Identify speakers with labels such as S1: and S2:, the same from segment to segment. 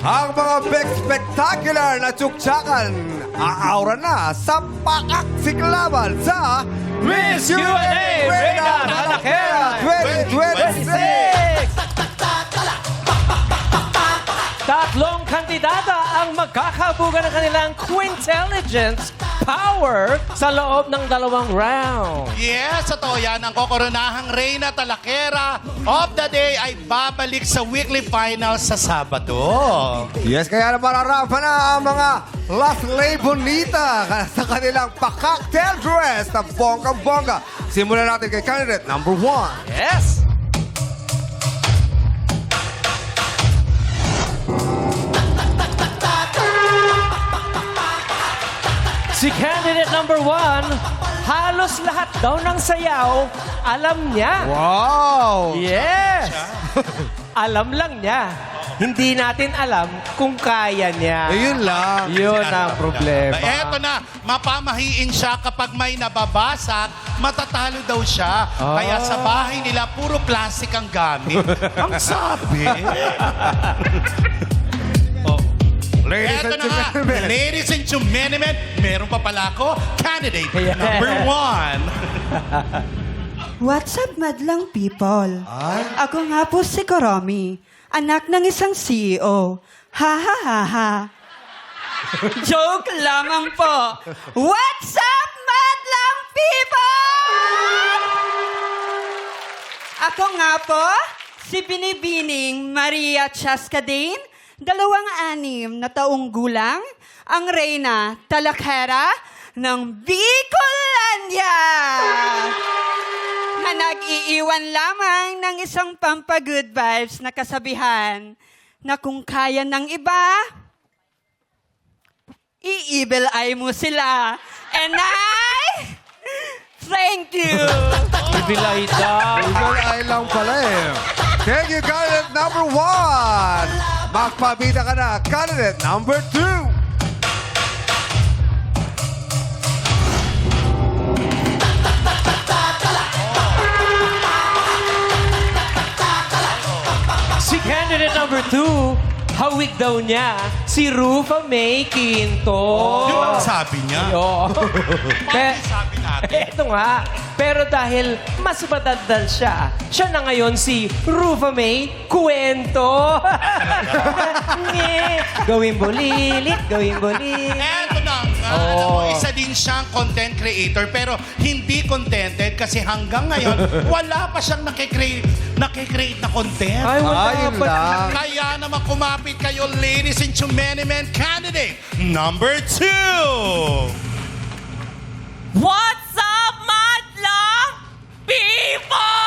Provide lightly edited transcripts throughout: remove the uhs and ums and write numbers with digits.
S1: Ang mga big spectacular na tsuktsakan aaura na sa pakak siklaban sa
S2: Miss USA Reina Talakera
S1: 2026!
S2: Tatlong kandidata ang magkakabugan ng kanilang Quintelligence Power sa loob ng 2 round.
S3: Yes, totoo yan. Ang kokoronahang Reina Talakera of the Day ay babalik sa weekly finals sa Sabado.
S1: Yes, kaya naman arapan na ang mga Las Ley Bonita sa kanilang pa-cocktail dress na bonggang-bongga. Simulan natin kay candidate number 1.
S2: Yes! Si candidate number 1, halos lahat daw ng sayaw, alam niya.
S1: Wow!
S2: Yes! Alam lang niya. Hindi natin alam kung kaya niya.
S1: Ayun lang.
S2: Yun ang problema.
S3: Eto na, mapamahiin siya kapag may nababasag, matatalo daw siya. Kaya sa bahay nila, puro plastic ang gamit. Ang sabi.
S1: Ladies
S3: Eto
S1: and
S3: na nga,
S1: gentlemen.
S3: ladies and gentlemen, meron pa pala ako, candidate
S2: Yeah.
S3: number 1.
S4: What's up, madlang people? Ako nga po si Koromi, anak ng isang CEO. Ha ha ha ha. Joke lamang po. What's up, madlang people? Ako nga po, si Binibining Maria Chascadane, 26 na taong gulang, ang Reyna Talakera ng Bicolandia na nag-iiwan lamang ng isang pampagood vibes na kasabihan na kung kaya ng iba, i-evil eye mo sila. And I, thank you.
S2: Ibilay daw.
S1: Eagle eye lang pala eh. Thank you, candidate number 1. Magpabida ka na, candidate number 2.
S2: Si candidate number 2, hawig daw niya si Rufa May Quinto.
S3: Yun ang sabi niya.
S2: Oo. Pe-
S3: Sabi natin.
S2: Eto nga. Pero dahil mas madaldal siya, siya na ngayon si Rufa May Cuento. Nye. Gawin bulilit, gawin bulilit.
S3: Eto na nga, alam mo, isa din siyang content creator pero hindi contented kasi hanggang ngayon, wala pa siyang nakikreate na content.
S2: Ay, wala
S1: Ayun
S2: pa.
S1: lang.
S3: Kaya naman kumapit kayo, ladies and gentlemen, candidate number 2.
S5: What's up, madlang people?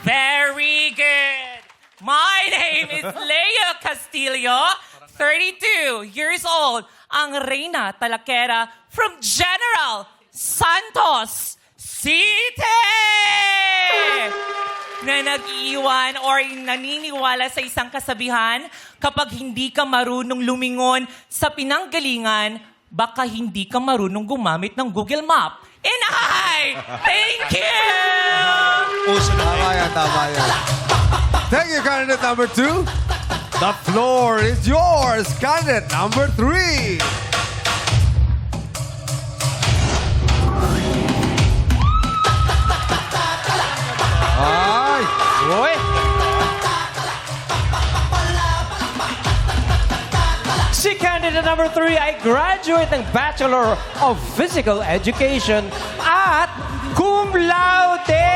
S5: Very good. My name is Lea Castillo, 32 years old, ang Reyna Talakera from General Santos City! Na nag-iwan or naniniwala sa isang kasabihan, kapag hindi ka marunong lumingon sa pinanggalingan, baka hindi ka marunong gumamit ng Google Map. And I, thank you!
S1: Tama yan, tama yan. Thank you, candidate number 2. The floor is yours, candidate number 3. Ay!
S2: Uy! Si candidate number 3 ay graduate ng Bachelor of Physical Education at cum laude!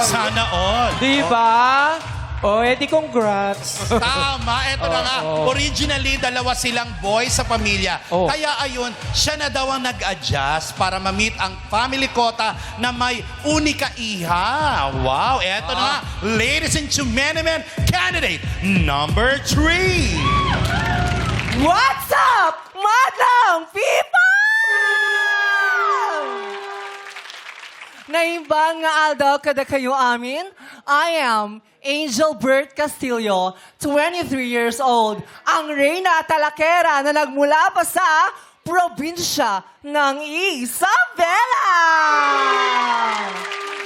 S3: Sana all.
S2: Diba? O, edi congrats.
S3: Tama, eto na nga. Originally, 2 silang boys sa pamilya.
S2: Oh.
S3: Kaya ayun, siya na daw ang nag-adjust para ma-meet ang family quota na may unika iha. Wow, eto na nga. Ladies and gentlemen, candidate number 3.
S4: What's up, madlang people? Naimbang nga aldaw kada kayo amin. I am Angel Bert Castillo, 23 years old, ang Reyna Talakera na nagmula pa sa probinsya ng Isabela.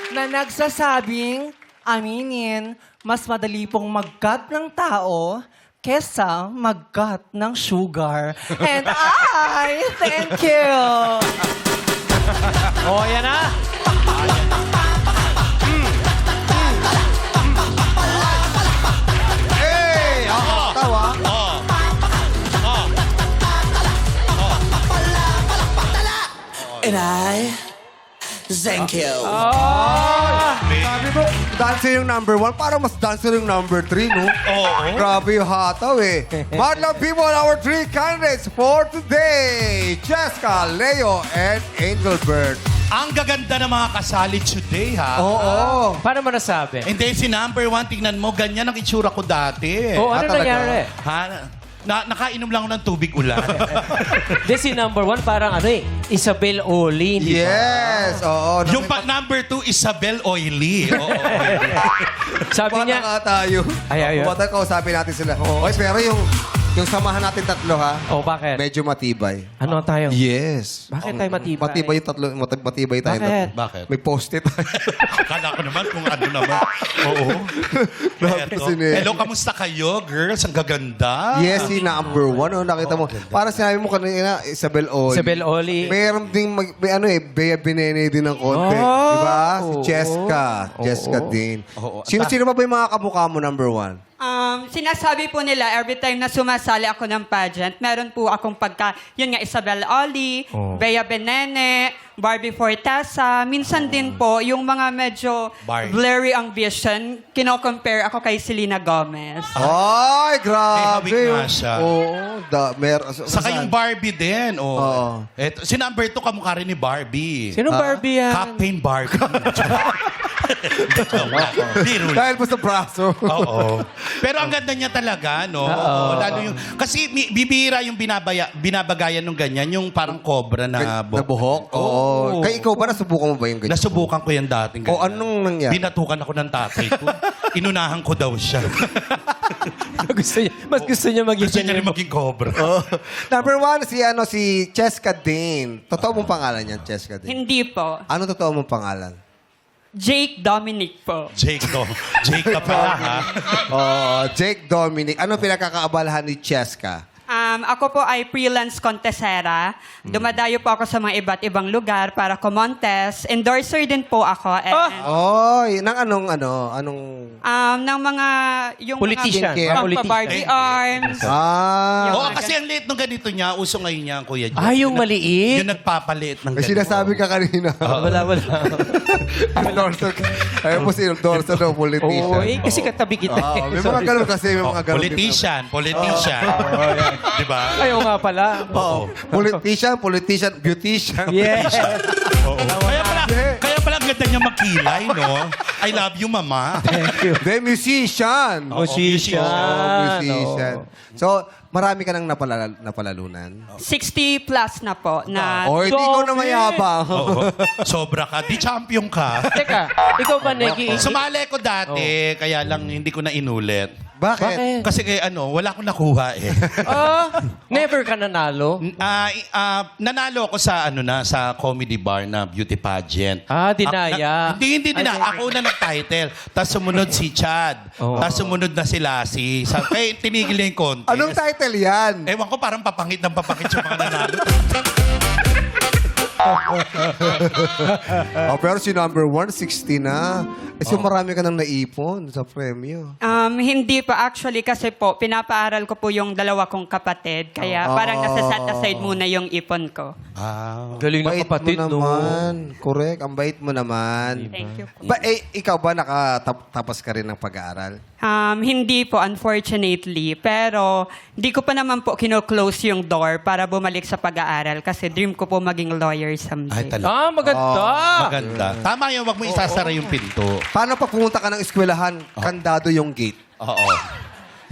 S4: Na nagsasabing
S6: aminin, mas madali pong mag-cut ng tao kesa mag-cut ng sugar. And I thank you.
S2: Oh, yan na.
S1: Hey! Tawa.
S6: And I thank you.
S1: Sabi mo, dancer yung number 1. Parang mas dancer yung number 3, no?
S3: Oo.
S1: Grabe yung hataw eh. Madlang people, our 3 candidates for today. Jessica, Leo, and Angelbert.
S3: Ang gaganda ng mga kasali today, ha?
S1: Oo.
S2: Paano mo nasabi?
S3: Hindi, si number 1, tingnan mo, ganyan ang itsura ko dati.
S2: Oh, ano
S1: talaga?
S2: nangyari?
S3: Ha? Nakainom lang ako ng tubig ulan.
S2: Di si number 1, parang ano eh, Isabel Oli, di ba?
S1: Yes, oo.
S3: Yung number 2, Isabel Oily. Oo.
S2: Sabi niya,
S1: nga tayo.
S2: Ay.
S1: Bata, kausapin natin sila. Oy, pero yung samahan natin tatlo, ha?
S2: oh, bakit?
S1: Medyo matibay.
S2: Ano tayo?
S1: Yes.
S2: Bakit tayo matibay?
S1: Matibay yung tatlo. Matibay tayo.
S2: Bakit?
S3: Bakit?
S1: May post-it.
S3: Kala ko naman kung ano naman. Oo.
S1: Grabe
S3: Eto.
S1: kasi niya.
S3: Hello, kamusta kayo, girls? Ang gaganda.
S1: Yes, si number 1. Oh, nakita mo. Para sinabi mo kanina, Isabel Oli.
S2: Isabel Oli.
S1: Meron ding, Bea Benene din ng konti.
S2: Oh,
S1: Diba? Si
S2: oo.
S1: Jessica. Jessica
S2: Oo.
S1: din.
S3: Oo.
S1: Sino ba yung mga kamukha mo, number 1?
S4: Sinasabi po nila, every time na sumasali ako ng pageant, meron po akong yun nga, Isabel Oli, Bea Benene, Barbie Fortesa. Minsan din po, yung mga medyo
S3: Barbie.
S4: blurry ang vision, kino-compare ako kay Selena Gomez.
S1: Ay, grabe.
S3: May hawig nga siya.
S1: Oo.
S3: Saka yung Barbie din. Oh.
S1: Oo.
S3: Eto, si number 2, kamukha rin ni Barbie.
S2: Sino Barbie yan?
S3: Captain Barbie. Biro lang.
S1: Dahil po sa braso.
S3: Oo. Pero ang ganda niya talaga, no? Oo. Lalo yung, kasi bibira yung binabagayan ng ganyan, yung parang cobra na
S1: Na buhok? Oo. Kaya ikaw ba, nasubukan mo ba yung ganyan?
S3: Nasubukan ko yan dating ganyan.
S1: O anong nangyari?
S3: Binatukan ako ng tatay ko. Inunahan ko daw siya.
S2: Mas gusto niya maging
S3: Gusto niya rin maging cobra.
S1: Number 1, si Cheska Dane. Totoo mong pangalan yan, Cheska Dane?
S4: Hindi po.
S1: Ano totoo mong pangalan?
S4: Jake Dominic po.
S3: Jake to. Jake ka pala, ha?
S1: Jake Dominic. Ano pinakakaabalahan ni Cheska?
S4: Ako po ay freelance contesera. Dumadayo po ako sa mga iba't ibang lugar para kumontes. Endorser din po ako. And,
S1: Ng anong...
S4: ng mga... Yung
S2: Politician.
S1: Skincare.
S4: Mga Barbie arms.
S1: Ah.
S3: Oo, kasi ang liit nung ganito niya, uso ngayon niya, Kuya Jake.
S2: Yung maliit?
S3: Yung nagpapaliit ng
S1: May
S3: ganito.
S1: sinasabi ka kanina.
S2: Wala.
S1: Endorser. Ayun po si endorser daw, politician.
S2: Oo, kasi katabi kita.
S1: May mga ganun kasi, may mga ganun.
S3: Politician. Di ba?
S2: Ayaw nga pala.
S1: Oo. Politician, beautician.
S2: Yes.
S3: Oo. Kaya pala ang ganda niya makilay, no? I love you, mama.
S1: The musician.
S2: Musician.
S1: Musician. So, marami ka nang napalalunan.
S4: 60 plus na po. Na,
S1: O, hindi ko na mayabang.
S3: Oo. Sobra ka. Di champion ka.
S2: Teka, ikaw ba, Neki?
S3: Sumali ko dati, kaya lang hindi ko na inulit.
S1: Bakit?
S3: Kasi wala akong nakuha eh.
S2: Never ka nanalo?
S3: Nanalo ako sa sa comedy bar na beauty pageant.
S2: Dinaya.
S3: Hindi dinaya. Ako na nag-title. Tapos sumunod si Chad. Tapos sumunod na si Lassie. Kaya tinigil na yung contest.
S1: Anong title yan?
S3: Ewan ko, parang papangit ng papangit yung mga nanalo.
S1: Pero si number 160 na. So marami ka nang naipon sa premyo.
S4: hindi pa actually kasi po, pinapaaral ko po yung dalawa kong kapatid. Kaya parang nasa-set aside muna yung ipon ko.
S2: Galing ng
S1: Bait
S2: kapatid,
S1: mo
S2: no?
S1: naman. Correct. Ang bait mo naman.
S4: Thank you po.
S1: Ikaw ba nakatapos ka rin ng pag-aaral?
S4: Hindi po, unfortunately. Pero hindi ko pa naman po kino-close yung door para bumalik sa pag-aaral kasi dream ko po maging lawyer someday.
S3: Ay, talaga.
S2: Maganda.
S3: Maganda. Tama yun, wag mo isasara yung pinto.
S1: Paano pag pumunta ka ng eskwelahan, kandado yung gate?
S3: Oo.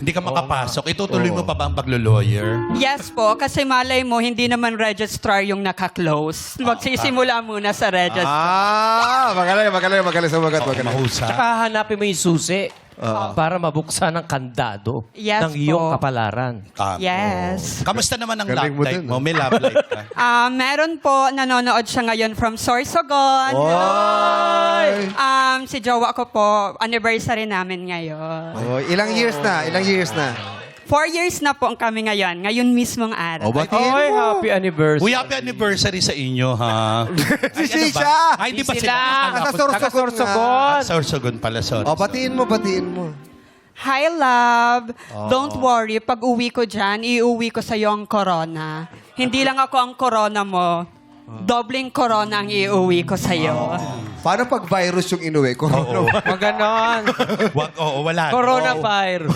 S3: Hindi ka makapasok. Itutuloy mo pa ba ang paglo-lawyer?
S4: Yes po, kasi malay mo, hindi naman registrar yung naka-close. Magsisimula muna sa registrar.
S1: Magaling sumagat.
S3: Oo, mahusay.
S2: Tsaka hanapin mo yung susi. para mabuksan ang kandado
S4: Yes
S2: ng iyong
S4: po.
S2: kapalaran.
S4: Yes.
S3: Kamusta naman ang
S1: Galing
S3: love
S1: mo
S3: life
S1: dun,
S3: mo? May love life ka?
S4: Meron po, nanonood siya ngayon from Sorsogon. Si jowa ko po, anniversary namin ngayon.
S1: Oh, ilang years na? Ilang years na?
S4: 4 years na po ang kami ngayon. Ngayon mismong araw.
S1: O, batiin
S2: Oy,
S1: mo.
S2: happy anniversary.
S3: Uy, happy anniversary sa inyo, ha?
S1: Si
S3: Ay, ano ba?
S1: Shisha!
S3: Ay, di ba
S2: Sila.
S3: sila?
S1: Nasa Sorsogon
S2: Taga-Sorsogon.
S3: Sorsogon pala, sorry.
S1: O, batiin mo, batiin mo.
S4: Hi, love. Don't worry. Pag uwi ko dyan, iuwi ko sa'yo ang corona. Hindi lang ako ang corona mo. Dobling corona ang iuwi ko sa'yo.
S1: Paano pag virus yung inuwi ko?
S2: Wag ganon.
S3: Wala.
S2: Coronavirus.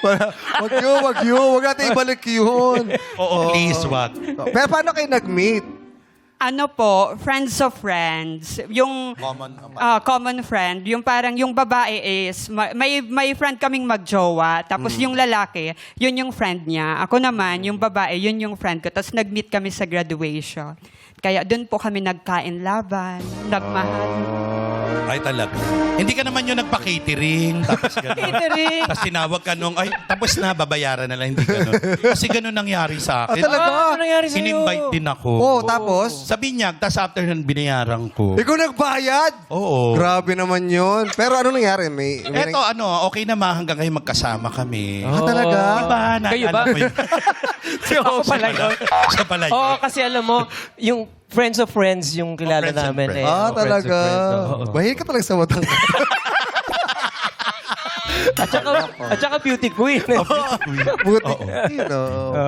S1: Wag yun. Wag natin ibalik yun.
S3: Oo, please, wag.
S1: Pero paano kayo nag-meet?
S4: Ano po, friends of friends. Yung common friend. Yung parang yung babae is, may friend kaming magjowa. Tapos yung lalaki, yun yung friend niya. Ako naman, yung babae, yun yung friend ko. Tapos nag-meet kami sa graduation. Kaya doon po kami nagkain laban, nagmahal.
S3: Ay, talaga. Hindi ka naman yung nagpa-catering. Tapos gano'n.
S4: Catering.
S3: Tapos tinawag ka nung, ay, tapos na, babayaran na lang. Hindi gano'n. Kasi gano'n nangyari sa akin.
S1: talaga?
S2: Ano nangyari sa'yo?
S3: In-invite din ako.
S1: Oo, tapos?
S3: Sa binyag, tapos after nun, binayaran ko.
S1: Ikaw nagbayad?
S3: Oo.
S1: Grabe naman yun. Pero ano nangyari?
S3: Eto, okay naman hanggang ngayon magkasama kami.
S1: talaga?
S3: Diba?
S2: Kayo ba?
S3: Mo yun?
S2: Ako pala yun.
S3: Siya pala yun.
S2: Oo, kasi alam mo, yung friends of friends yung kilala
S3: Friends of
S2: namin.
S3: friends.
S2: Eh.
S1: Ah,
S2: Oo,
S1: talaga.
S2: friends of friends, oo.
S1: Mahilig ka talaga sa matang.
S2: At saka beauty queen.
S1: Buti.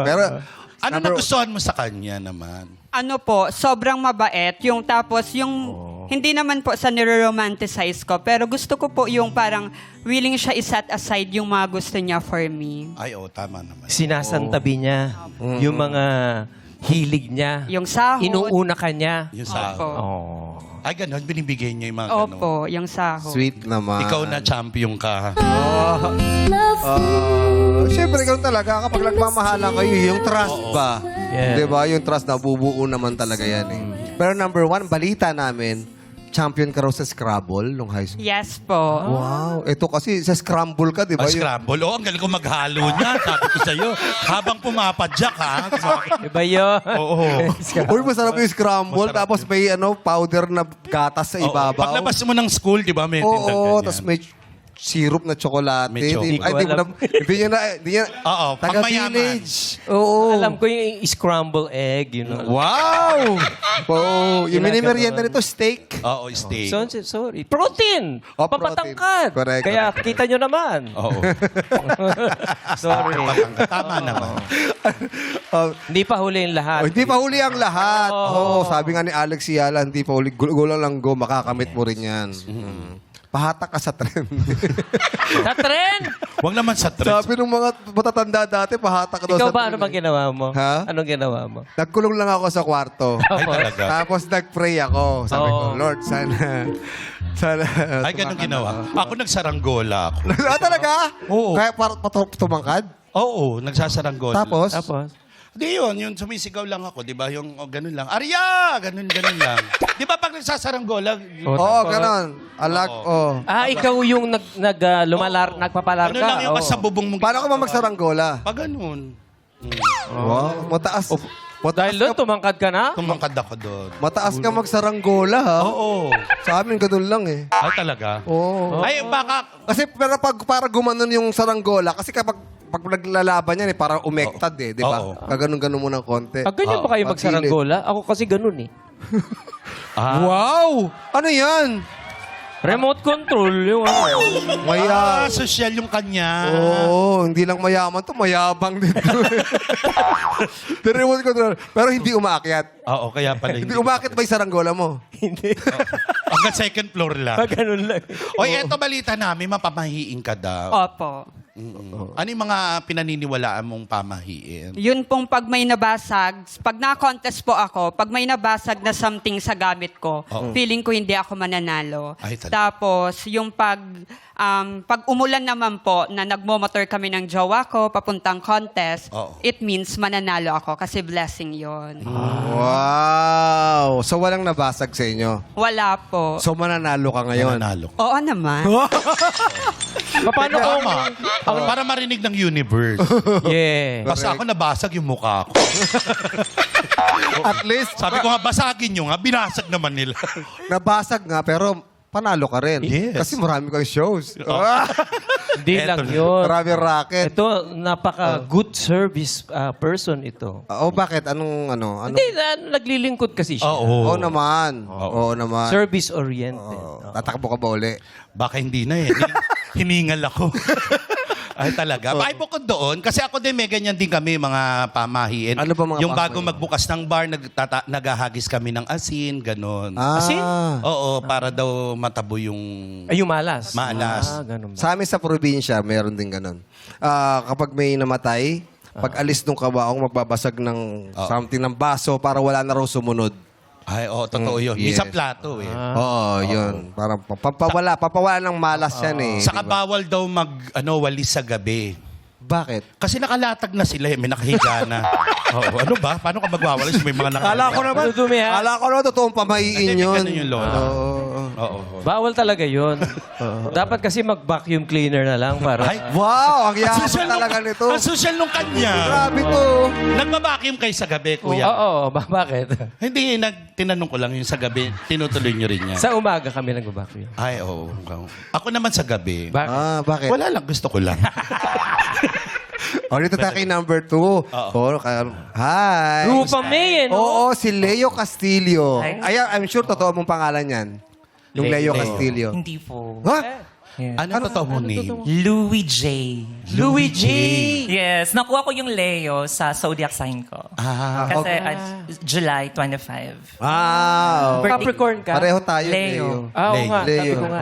S1: Pero,
S3: Ano nagustuhan mo sa kanya naman?
S4: Ano po, sobrang mabait. Yung tapos, yung hindi naman po sa nire-romanticize ko, pero gusto ko po yung parang willing siya i-set aside yung mga gusto niya for me.
S3: Ay, tama naman.
S2: Sinasantabi niya yung mga hilig niya.
S4: Yung sahod.
S2: Inuuna ka niya.
S3: Yung sa...
S4: Opo.
S2: Oh.
S3: Ay, ganun. Binibigay niya yung mga ganun.
S4: Opo, yung sahod.
S1: sweet naman.
S3: Ikaw na champion ka.
S1: Siyempre, ganun talaga. Kapag nagmamahalan kayo, yung trust ba?
S2: Yeah.
S1: Di ba? Yung trust na bubuo naman talaga yan eh. Pero number one, balita namin, champion ka raw sa Scrabble nung high school.
S4: Yes po.
S1: Wow. Ito kasi sa Scramble ka, di ba? Yung-
S3: Scramble. Oo, ang galing ko maghalo niya. Sabi ko sa'yo, habang pumapadyak, ha?
S2: Iba yun.
S3: Oo.
S1: Uy, masarap yung scramble.
S3: Masarap
S1: Tapos may powder na gatas sa ibabaw.
S3: Paglabas mo ng school, di ba, may tindang
S1: Oo,
S3: ganyan.
S1: tapos may syrup na tsokolate.
S3: May chocolate.
S1: Ay, di mo na, hindi niya na,
S3: Oo,
S1: taga
S3: pangmayaman.
S1: village. Oo.
S2: Alam ko yung scramble egg. You know.
S1: Wow! Oo, yung
S2: Ginagawa.
S1: minimerienda nito, steak.
S3: Oo, steak.
S2: Sorry. Protein!
S1: Oh,
S2: Papatangkad!
S1: protein. Correct,
S2: Kaya
S1: correct.
S2: kita nyo naman.
S3: Oo.
S2: Sorry.
S3: Tama naman.
S2: Hindi pa huli yung lahat.
S1: Hindi pa huli ang lahat. Oo, sabi nga ni Alex Yala, hindi pa huli. Gulang lang go, makakamit mo rin yan. Pahatak ka sa trend.
S2: Sa trend!
S3: Huwag naman sa trend.
S1: Sabi ng mga matatanda dati, pahatak ka daw
S2: Ikaw
S1: sa
S2: ba, ano
S1: trend.
S2: bang ginawa mo?
S1: Ha?
S2: Anong ginawa mo?
S1: Nagkulong lang ako sa kwarto.
S3: Ay, talaga.
S1: Tapos nag-pray ako. Sabi ko,
S2: Oo.
S1: Lord, sana...
S3: Ay, ganun ginawa. Ako nagsaranggola ako.
S1: Ah, talaga?
S3: Oo.
S1: Kaya tumangkad?
S3: Oo, nagsasaranggola.
S1: Tapos?
S3: Di yun, yung sumisigaw lang ako, di ba? Yung ganun lang. Arya! Ganun lang. Di ba pag nagsasaranggola,
S1: Oo, ganon. Alag,
S3: Oo.
S2: Ikaw yung nagpapalarka.
S3: ano lang yung
S2: Oo.
S3: kasabubong mo.
S1: Paano ka ba magsaranggola?
S3: Pag ganun.
S1: Wow, mataas.
S2: Dahil doon, tumangkad ka na?
S3: Tumangkad ako doon.
S1: Mataas ka magsaranggola, ha?
S3: Oo.
S1: Sa amin, ganun lang eh.
S3: Ay, talaga?
S1: Oo.
S3: Ay, baka...
S1: Kasi pero pag para gumanon yung saranggola, kasi kapag naglalaban yan eh, parang umektad eh, di ba?
S3: Oo.
S1: Kaganon-ganon mo ng konti.
S2: Ganyan ba kayo
S1: Pagilid.
S2: magsaranggola? Ako kasi ganun eh.
S1: Wow! Ano yan?
S2: Remote control yung ano.
S1: Maya.
S3: social yung kanya.
S1: Oo, hindi lang mayaman to, mayabang din to. The remote control. Pero hindi umaakyat.
S3: Oo, kaya pala
S1: Hindi umaakyat ba yung saranggola mo?
S3: Hanggang second floor lang.
S2: Ganun lang.
S3: Oy, eto balita namin, mapamahiin ka daw.
S4: Opo.
S3: Ano yung mga pinaniniwalaan mong pamahiin?
S4: Yun pong pag may nabasag, pag na-contest po ako, pag may nabasag na something sa gamit ko, feeling ko hindi ako mananalo.
S3: Ay, talaga.
S4: Tapos, yung pag umulan naman po, na nagmomotor kami ng jowa ko, papuntang contest,
S3: Oo.
S4: it means mananalo ako kasi blessing yon.
S1: Wow! Wow! So, walang nabasag sa inyo.
S4: Wala po.
S1: So, mananalo ka ngayon.
S3: Nanalo.
S4: Oo naman.
S2: Paano kung...
S3: Tama. Para marinig ng universe.
S2: Yeah.
S3: Kasi ako nabasag yung mukha ko.
S1: At least,
S3: Sabi ko nga, basagin nyo nga. Binasag naman nila.
S1: nabasag nga, pero panalo ka rin.
S3: Yes.
S1: Kasi marami kang shows.
S2: Hindi
S3: Eto
S2: lang
S3: na.
S2: yun.
S1: Marami racket.
S2: Ito, napaka-good service person ito.
S1: Bakit? Anong, ano?
S2: Hindi, naglilingkod kasi siya.
S1: Oo naman. Oo naman.
S2: Service-oriented.
S1: Tatakbo ka ba uli?
S3: Baka hindi na eh. Hiningal ako. Ay talaga. Ay bukod doon, kasi ako din may ganyan din kami mga pamahiin.
S1: Ano ba mga
S3: yung bago
S1: pamahiin?
S3: magbukas ng bar, naghahagis kami ng asin, ganon.
S2: Asin?
S3: Oo, para daw matabo yung...
S2: Ay, yung malas.
S3: Malas.
S2: Ganun ba?
S1: Sa amin sa probinsya, meron din ganun. Kapag may namatay, pag alis nung kawaong, magbabasag ng something ng baso para wala na raw sumunod.
S3: Ay, oo, totoo yun.
S1: Yes.
S3: Isa plato eh.
S1: Oo, yun. Parang papawala ng malas yan eh.
S3: Saka
S1: Diba?
S3: bawal daw walis sa gabi.
S1: Bakit?
S3: Kasi nakalatag na sila eh, may nakahiga na. Oo, ano ba? Paano ka magwawalis? May mga nakahiga.
S1: Kala ko naman,
S2: Dudumi, ha?
S1: kala ko naman totoong pamahiin
S3: Hindi,
S1: yun.
S3: ganun yung lola. Oo.
S2: Bawal talaga yun. Dapat kasi mag-vacuum cleaner na lang para...
S3: Ay,
S1: Wow, ang yaman
S3: social
S1: talaga
S3: nung-
S1: nito.
S3: Ang social nung kanya.
S1: Grabe to.
S3: Nagbabakim kayo sa gabi, kuya?
S2: Oo, bakit?
S3: Hindi, tinanong ko lang yung sa gabi. Tinutuloy nyo rin yan.
S2: Sa umaga kami nag-vacuum.
S3: Ay, oo. Ako naman sa gabi.
S1: Bakit?
S3: Wala lang, gusto ko lang.
S1: O, dito tayo kay number 2. Hi.
S2: Rupa May, no?
S1: Oo, si Leo Castillo.
S5: Hi.
S1: Ay, I'm sure totoo mong pangalan yan. Yung Leo
S3: Leo.
S1: Castillo.
S5: Hindi po.
S1: Ha?
S3: Ano totoo mo name?
S5: Louis J.
S2: Louis J.
S5: Yes, nakuha ko yung Leo sa zodiac sign ko.
S3: Ah,
S5: Kasi July 25.
S1: Wow.
S2: Capricorn ka?
S1: Pareho tayo,
S5: Leo.
S1: Leo.
S2: Oo nga,
S1: Leo.
S2: sabi ko nga.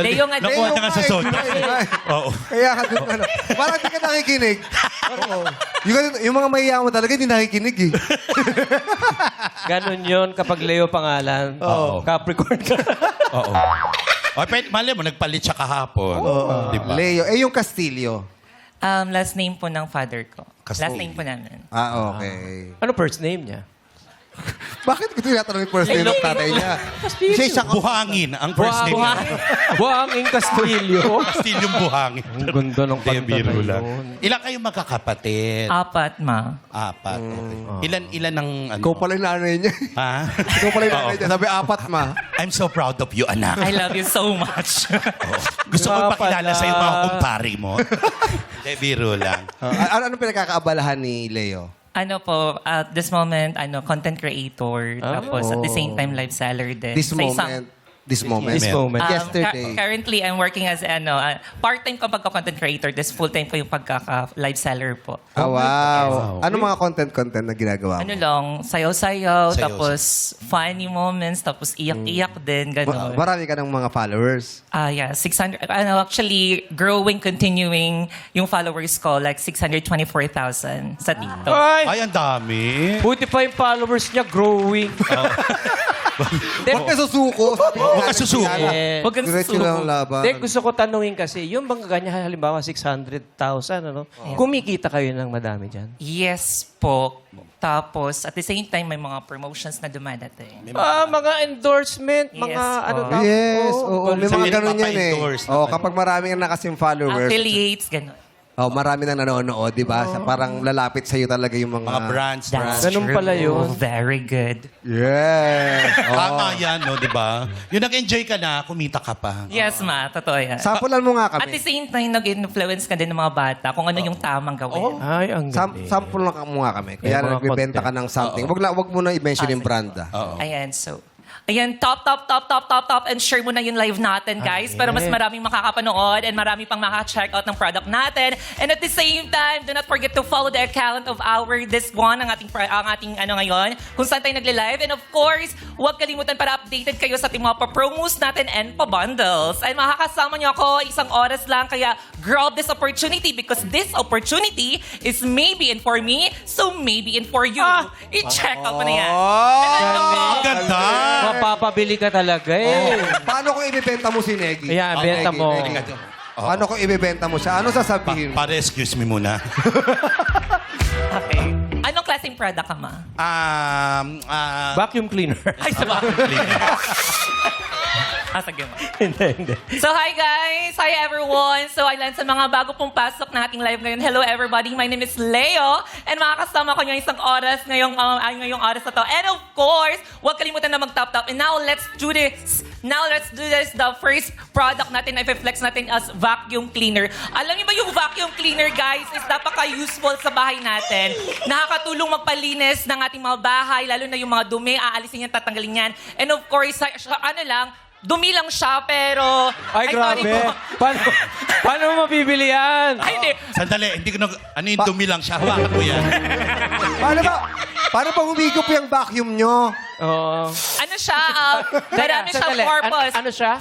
S5: Leo nga,
S3: Nakuha niya nga sa
S1: Leo,
S3: soda.
S1: ay.
S3: Oo.
S1: Kaya ka dun, ano. Parang di ka nakikinig. Oo. Yung mga mahiya mo talaga, hindi nakikinig eh.
S2: Ganon yun kapag Leo pangalan.
S3: Oo.
S2: Capricorn ka.
S3: Oo. O, mali mo, nagpalit siya kahapon. Di ba?
S1: Leo. Yung Castillo.
S5: Last name po ng father ko.
S3: Castillo.
S5: Last name po namin.
S1: Okay.
S2: Ano first name niya?
S1: Bakit ko tinatanong yung first name ng tatay niya? Siya isang
S3: Buhangin, ang first name niya.
S2: Buhangin Castillo.
S3: Still yung buhangin.
S2: Ang ganda ng
S3: Hindi,
S2: kanta
S3: biro
S2: na
S3: lang.
S2: yun.
S3: Ilan kayong magkakapatid?
S5: Apat, ma.
S3: Apat. Okay. Ilan ang ano?
S1: Ikaw pala yung nanay niya.
S3: Ha?
S1: Ikaw pala yung nanay
S3: Oo.
S1: niya. Sabi, apat ma.
S3: I'm so proud of you, anak.
S5: I love you so much.
S3: Gusto ko
S2: Nga
S3: ipakilala
S2: pala.
S3: sa'yo mga kumpare mo. Hindi, biro lang.
S1: Ano pinagkakaabalahan ni Leo?
S5: Ano po, at this moment, content creator. Tapos at the same time, live seller din.
S1: This
S5: Sa isang-
S1: moment. This moment.
S2: This moment.
S1: Yesterday.
S5: Currently, I'm working as part-time ko pagka-content creator. This full-time ko yung pagkaka-live seller po.
S1: Wow. Ano mga content na ginagawa mo?
S5: Ano lang, sayaw-sayaw,
S3: Sayaw.
S5: tapos funny moments, tapos iyak-iyak din, gano'n.
S1: Marami ka ng mga followers.
S5: Yeah, 600. Actually, growing, continuing yung followers ko, like 624,000 sa TikTok.
S2: Ay!
S3: Ay, ang dami.
S2: Buti pa yung followers niya growing.
S1: Huwag ka susuko. Sabi ko,
S3: Huwag ka susuko.
S2: Eh,
S5: Huwag kang
S1: Diretso lang ang
S5: susuko.
S1: laban.
S2: Hindi, gusto ko tanungin kasi, yung bang ganyan, halimbawa 600,000, ano? Kumikita kayo ng madami dyan?
S5: Yes po. Tapos, at the same time, may mga promotions na dumadating.
S2: Mga endorsement,
S5: Yes,
S2: mga ano
S5: po.
S2: tawag?
S1: Yes,
S2: Oo,
S1: oo. May
S3: Sa
S1: mga
S3: mga
S1: ganun yan eh.
S3: nagpapa-endorse
S1: Oh, kapag marami kang nakasim followers.
S5: Affiliates, gano'n.
S1: Oh, marami na nanonood, di ba? Parang lalapit sa'yo talaga yung mga...
S3: Mga brands.
S5: That's
S2: Ganun
S5: true.
S2: pala yun.
S5: Very good.
S1: Yes. Oh.
S3: Tama yan, no, di ba? Yung nag-enjoy ka na, kumita ka pa.
S5: Yes, ma. Totoo yan.
S1: Sampulan mo nga
S5: At the
S1: kami.
S5: same time, nag-influence ka din ng mga bata kung ano yung tamang gawin.
S2: Ay, ang galing.
S1: Sample lang mo nga kami. Kaya
S2: Yung mga
S1: nagbebenta ka ng something. Wag mo na i-mention yung brand.
S3: Oo.
S5: Ayan, so... Ayan, top, and share mo na yung live natin, guys. Para mas maraming makakapanood and marami pang makaka-check out ng product natin. And at the same time, do not forget to follow the account of this one, ang ating ngayon, kung saan tayo nagle-live. And of course, huwag kalimutan para updated kayo sa ating mga pa-promos natin and pa-bundles. And makakasama niyo ako isang oras lang, kaya grab this opportunity because this opportunity is maybe in for me, so maybe in for you. I-check out mo na yan.
S3: Ang ganda!
S2: Mapapabili ka talaga eh.
S1: Paano kung ibebenta mo si Negi?
S2: Ayan, benta mo.
S1: Paano kung ibebenta mo siya? Ano sasabihin mo?
S3: Para excuse me muna.
S5: Okay. Anong klase klaseng product ka, ma?
S2: Vacuum cleaner.
S5: Ay, sa vacuum cleaner. Sige, ma.
S2: Hindi.
S5: So, hi guys! Hi everyone! So, ayan, sa mga bago pong pasok na ating live ngayon, hello everybody! My name is Leo and makakasama ko niyo isang oras ngayong oras na to. And of course, huwag kalimutan na mag-tap-tap. And now, let's do this! The first product natin na i-flex natin as vacuum cleaner. Alam niyo ba yung vacuum cleaner, guys, is napaka-useful sa bahay natin. Nakakatulong magpalinis ng ating mga bahay, lalo na yung mga dumi, aalisin yan, tatanggalin yan. And of course, dumi lang siya, pero...
S2: Ay, grabe.
S5: sorry po.
S2: Paano mo mabibili yan?
S5: Ay, hindi.
S3: Sandali, hindi ko ano yung dumi lang siya. Hawakan mo yan.
S1: Paano ba humigop yung vacuum nyo?
S2: Oo.
S5: Ano siya? Marami siyang
S2: Sandali.
S5: purpose.
S2: Ano siya?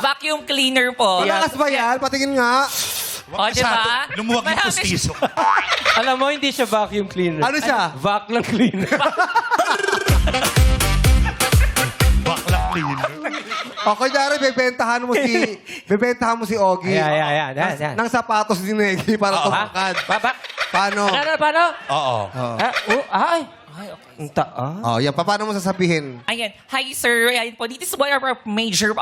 S5: Vacuum cleaner po.
S1: Malakas ba yan? Patingin nga.
S5: O, di ba?
S3: Lumuwag yung
S5: Marami
S3: pustiso.
S2: Alam mo, hindi siya vacuum cleaner.
S1: Ano siya?
S2: Vac lang cleaner.
S3: Bakla cleaner.
S1: O, kunyari, bebentahan mo si Ogie.
S2: Ayan.
S1: Ng sapatos ni Negi para tumakad. Paano?
S2: Paano?
S3: Oo.
S2: Ay, ang taas.
S1: Oh, yan. Paano mo sasabihin?
S5: Ayan. Hi, sir. Ayan po. This is one of our major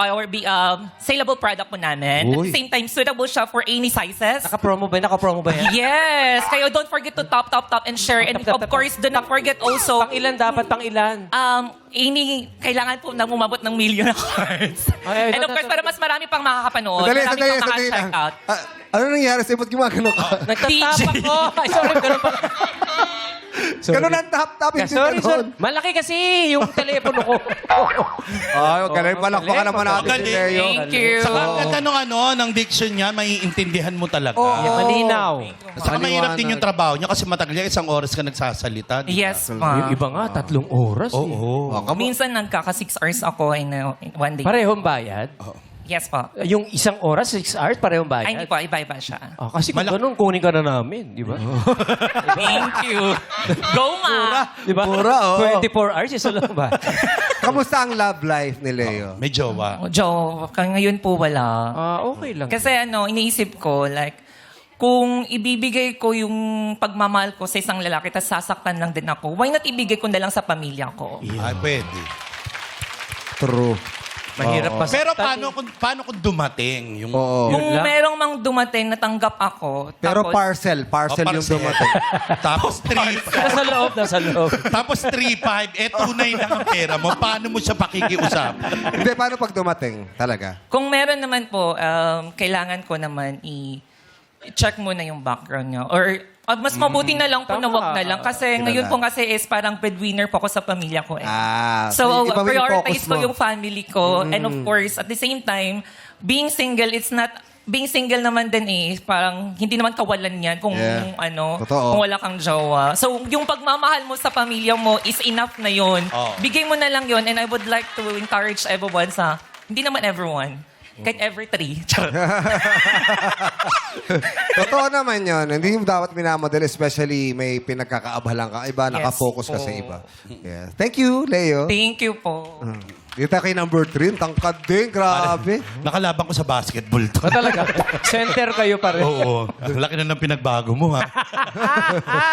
S5: saleable product po namin. At
S1: Uy.
S5: the same time, suitable siya for any sizes.
S2: Naka-promo ba yan?
S5: Yes. Kaya don't forget to tap, and share. And of course, do not forget also,
S2: Pang-ilan dapat? Pang-ilan?
S5: kailangan po na umabot ng million na cards.
S2: Ay,
S5: And of course, para mas marami pang makakapanood.
S1: Sandali
S5: Marami pang
S1: lang.
S5: maka-check out.
S1: Ano nangyari sa'yo? Ba't gumagano ka?
S2: Nagtatap ako. Ay, sorry. Ganun pa.
S1: Ganun ang tap-tap. Hindi
S2: Sorry.
S1: ganun.
S2: Malaki kasi yung telepono ko.
S1: Ay, ganun. Palakpakan naman natin si
S3: Magaling.
S1: Leo.
S5: Thank you.
S3: Saka ang ganda ng diction niya, maiintindihan mo talaga.
S2: Malinaw.
S3: Saka mahirap din yung trabaho niya kasi matagal niya, 1 oras ka nagsasalita. di ba?
S5: Yes, ma.
S2: Yung iba nga, 3 oras.
S3: Oo.
S5: Minsan nagkaka 6 hours ako in one day.
S2: Parehong bayad?
S5: Yes po.
S2: Yung 1 oras, 6 hours, parehong bayad?
S5: Ay, hindi po. Iba-iba siya.
S2: Kasi kung ganun, kunin ka na namin, di ba?
S5: Thank you. Go, ma.
S2: Di ba?
S1: Mura, oo.
S2: 24 hours, isa lang ba?
S1: Kamusta ang love life ni Leo?
S3: May jowa.
S5: Joe, ngayon po wala.
S2: Okay lang.
S5: Kasi iniisip ko, like, kung ibibigay ko yung pagmamahal ko sa isang lalaki, tapos sasaktan lang din ako, why not ibigay ko na lang sa pamilya ko?
S3: Ay, pwede.
S1: True.
S2: Mahirap pa.
S3: Pero paano kung dumating? Yung,
S1: Oo.
S5: Kung
S2: Yun lang.
S5: merong mang dumating, natanggap ako.
S1: Pero
S5: tapos,
S1: parcel yung
S3: parcel.
S1: dumating.
S3: Tapos 3.
S2: Nasa loob.
S3: Tapos 3-5. Tunay lang ang pera mo. Paano mo siya pakikiusap?
S1: Hindi, paano pag dumating? Talaga.
S5: Kung meron naman po, kailangan ko naman i-check muna yung background niya. Or mas mabuti na lang po na
S2: Tama.
S5: wag na lang. Kasi ngayon po kasi is parang breadwinner po ako sa pamilya ko eh. So,
S1: iba mo yung
S5: prioritize
S1: focus
S5: ko
S1: mo.
S5: yung family ko. And of course, at the same time, being single naman din parang hindi naman kawalan yan kung
S1: Yeah. Totoo.
S5: kung wala kang jowa. So, yung pagmamahal mo sa pamilya mo is enough na yun.
S3: Oh.
S5: Bigay mo na lang yun. And I would like to encourage everyone hindi naman everyone, kahit every 3. Charot.
S1: Totoo naman yun. Hindi mo dapat minamadali, especially may pinagkakaabalan ka. Iba,
S5: Yes.
S1: nakafocus ka sa iba. Yeah. Thank you, Leo.
S5: Thank you po.
S1: Dito kay number 3. Tangkad din. Grabe.
S3: Nakalaban ko sa basketball to.
S2: Talaga. Center kayo pa rin.
S3: Oo. Laki na ng pinagbago mo, ha?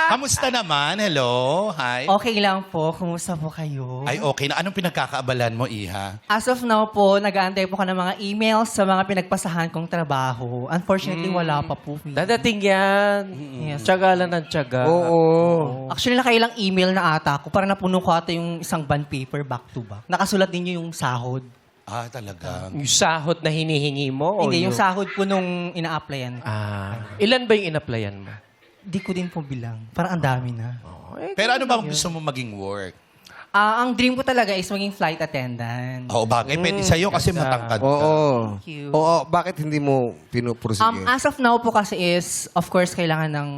S3: Kamusta naman? Hello? Hi?
S6: Okay lang po. Kumusta po kayo?
S3: Ay, okay na. Anong pinagkakaabalan mo, Iha?
S6: As of now po, nag-aantay po ka ng mga emails sa mga pinagpasahan kong trabaho. Unfortunately, wala pa po.
S2: Dadating yan.
S6: Yes.
S2: Tiyaga lang ng tiyaga.
S1: Oo.
S6: Actually, nakailang email na ata ko para napuno ko ata yung isang bond paper back to back. Nakasulat din yung sahod.
S3: Ah, talaga.
S2: Yung sahod na hinihingi mo?
S6: Hindi, yung sahod po nung ina-applyan ko.
S2: Ilan ba yung in-applyan mo?
S6: Di ko din po bilang. Parang ang dami na.
S3: Pero ano ba gusto mo maging work?
S6: Ang dream ko talaga is maging flight attendant.
S3: Oo, bagay. Pwede sa'yo kasi matangkad ka.
S1: Oo.
S6: Thank you.
S1: Oo. Bakit hindi mo pinupursige?
S6: As of now po kasi is, of course, kailangan ng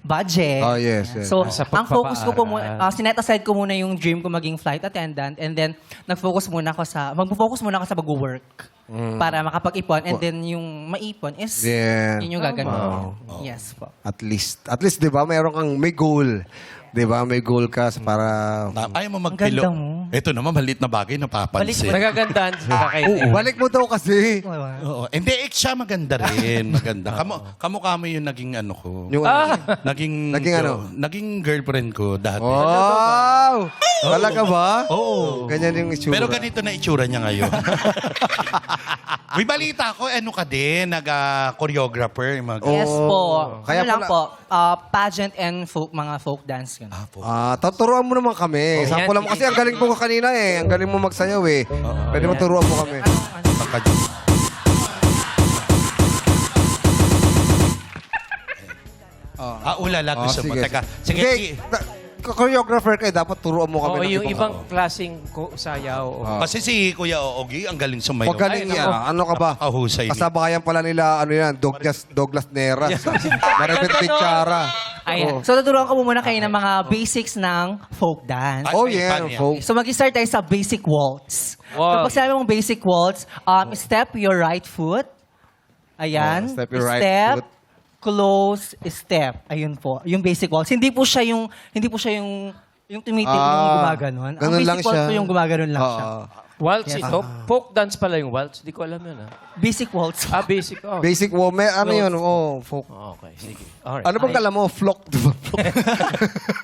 S6: budget.
S1: Oh, yes, yes.
S6: So,
S2: Sa
S6: ang focus ko po
S2: pagpapaaral.
S6: muna, sinet aside ko muna yung dream ko maging flight attendant and then magfocus muna ako sa mag-work para makapag-ipon and then yung maipon is
S1: Yeah.
S6: yun yung gagawin ko. Yes po.
S1: At least, 'di ba, may goal. Di ba? May goal ka para...
S3: Ayaw mo
S6: Ang
S3: magpilo.
S6: ganda mo.
S3: Ito naman, maliit na bagay, napapansin.
S2: Nagagandahan sa kay
S1: Balik mo daw kasi.
S3: Oo. Hindi, siya maganda rin. Maganda. Kamukha mo yung naging ano ko.
S1: Yung
S3: Naging
S1: Naging ano?
S3: Naging girlfriend ko dati.
S1: Wow! Talaga ba?
S3: Oo.
S1: Ganyan yung itsura.
S3: Pero ganito na itsura niya ngayon. May balita ko, ano ka din, nag-choreographer.
S6: Yes po.
S1: Kaya
S6: Ano lang
S1: pala-
S6: po, pageant and mga folk dance. Ganun.
S1: Tuturuan mo naman kami. Sample lang mo. Kasi ang galing mo kanina eh. Ang galing mo magsayaw eh. Pwede mo turuan mo kami.
S3: Ulala, gusto mo. Teka, sige.
S1: Hindi, choreographer kayo, dapat turuan mo kami.
S2: Oo,
S1: ng
S2: yung ibang klaseng sayaw.
S3: Kasi si Kuya Ogie, ang galing sumayaw.
S1: Huwag galing yan. Ano ka ba?
S3: Kahusay niya.
S1: Kasabayan pala nila, ano yan, Douglas Neras. Maripit Pichara.
S6: Ayan. So, tuturuan ko muna kayo ng mga basics ng folk dance.
S1: Oh
S3: Ay,
S1: yeah,
S3: paano yan?
S1: folk.
S6: So, mag-start tayo sa basic waltz.
S2: Wow.
S6: Kapag sinabi mong basic waltz, step your right foot. Ayan.
S1: Step your right foot.
S6: Close, step. Ayun po. Yung basic waltz. Hindi po siya yung tumitig yung gumaganon.
S1: Ganun
S6: Ang
S1: lang
S6: basic waltz
S1: siya.
S6: po yung gumaganon lang siya.
S2: Waltz ito? Folk dance pala yung waltz. Di ko alam yun, ha?
S6: Basic waltz.
S2: Basic. Oh.
S1: Basic woman, ano yun? Oh, folk.
S2: Okay, sige. Alright.
S1: Ano bang kala mo? Flock, di ba?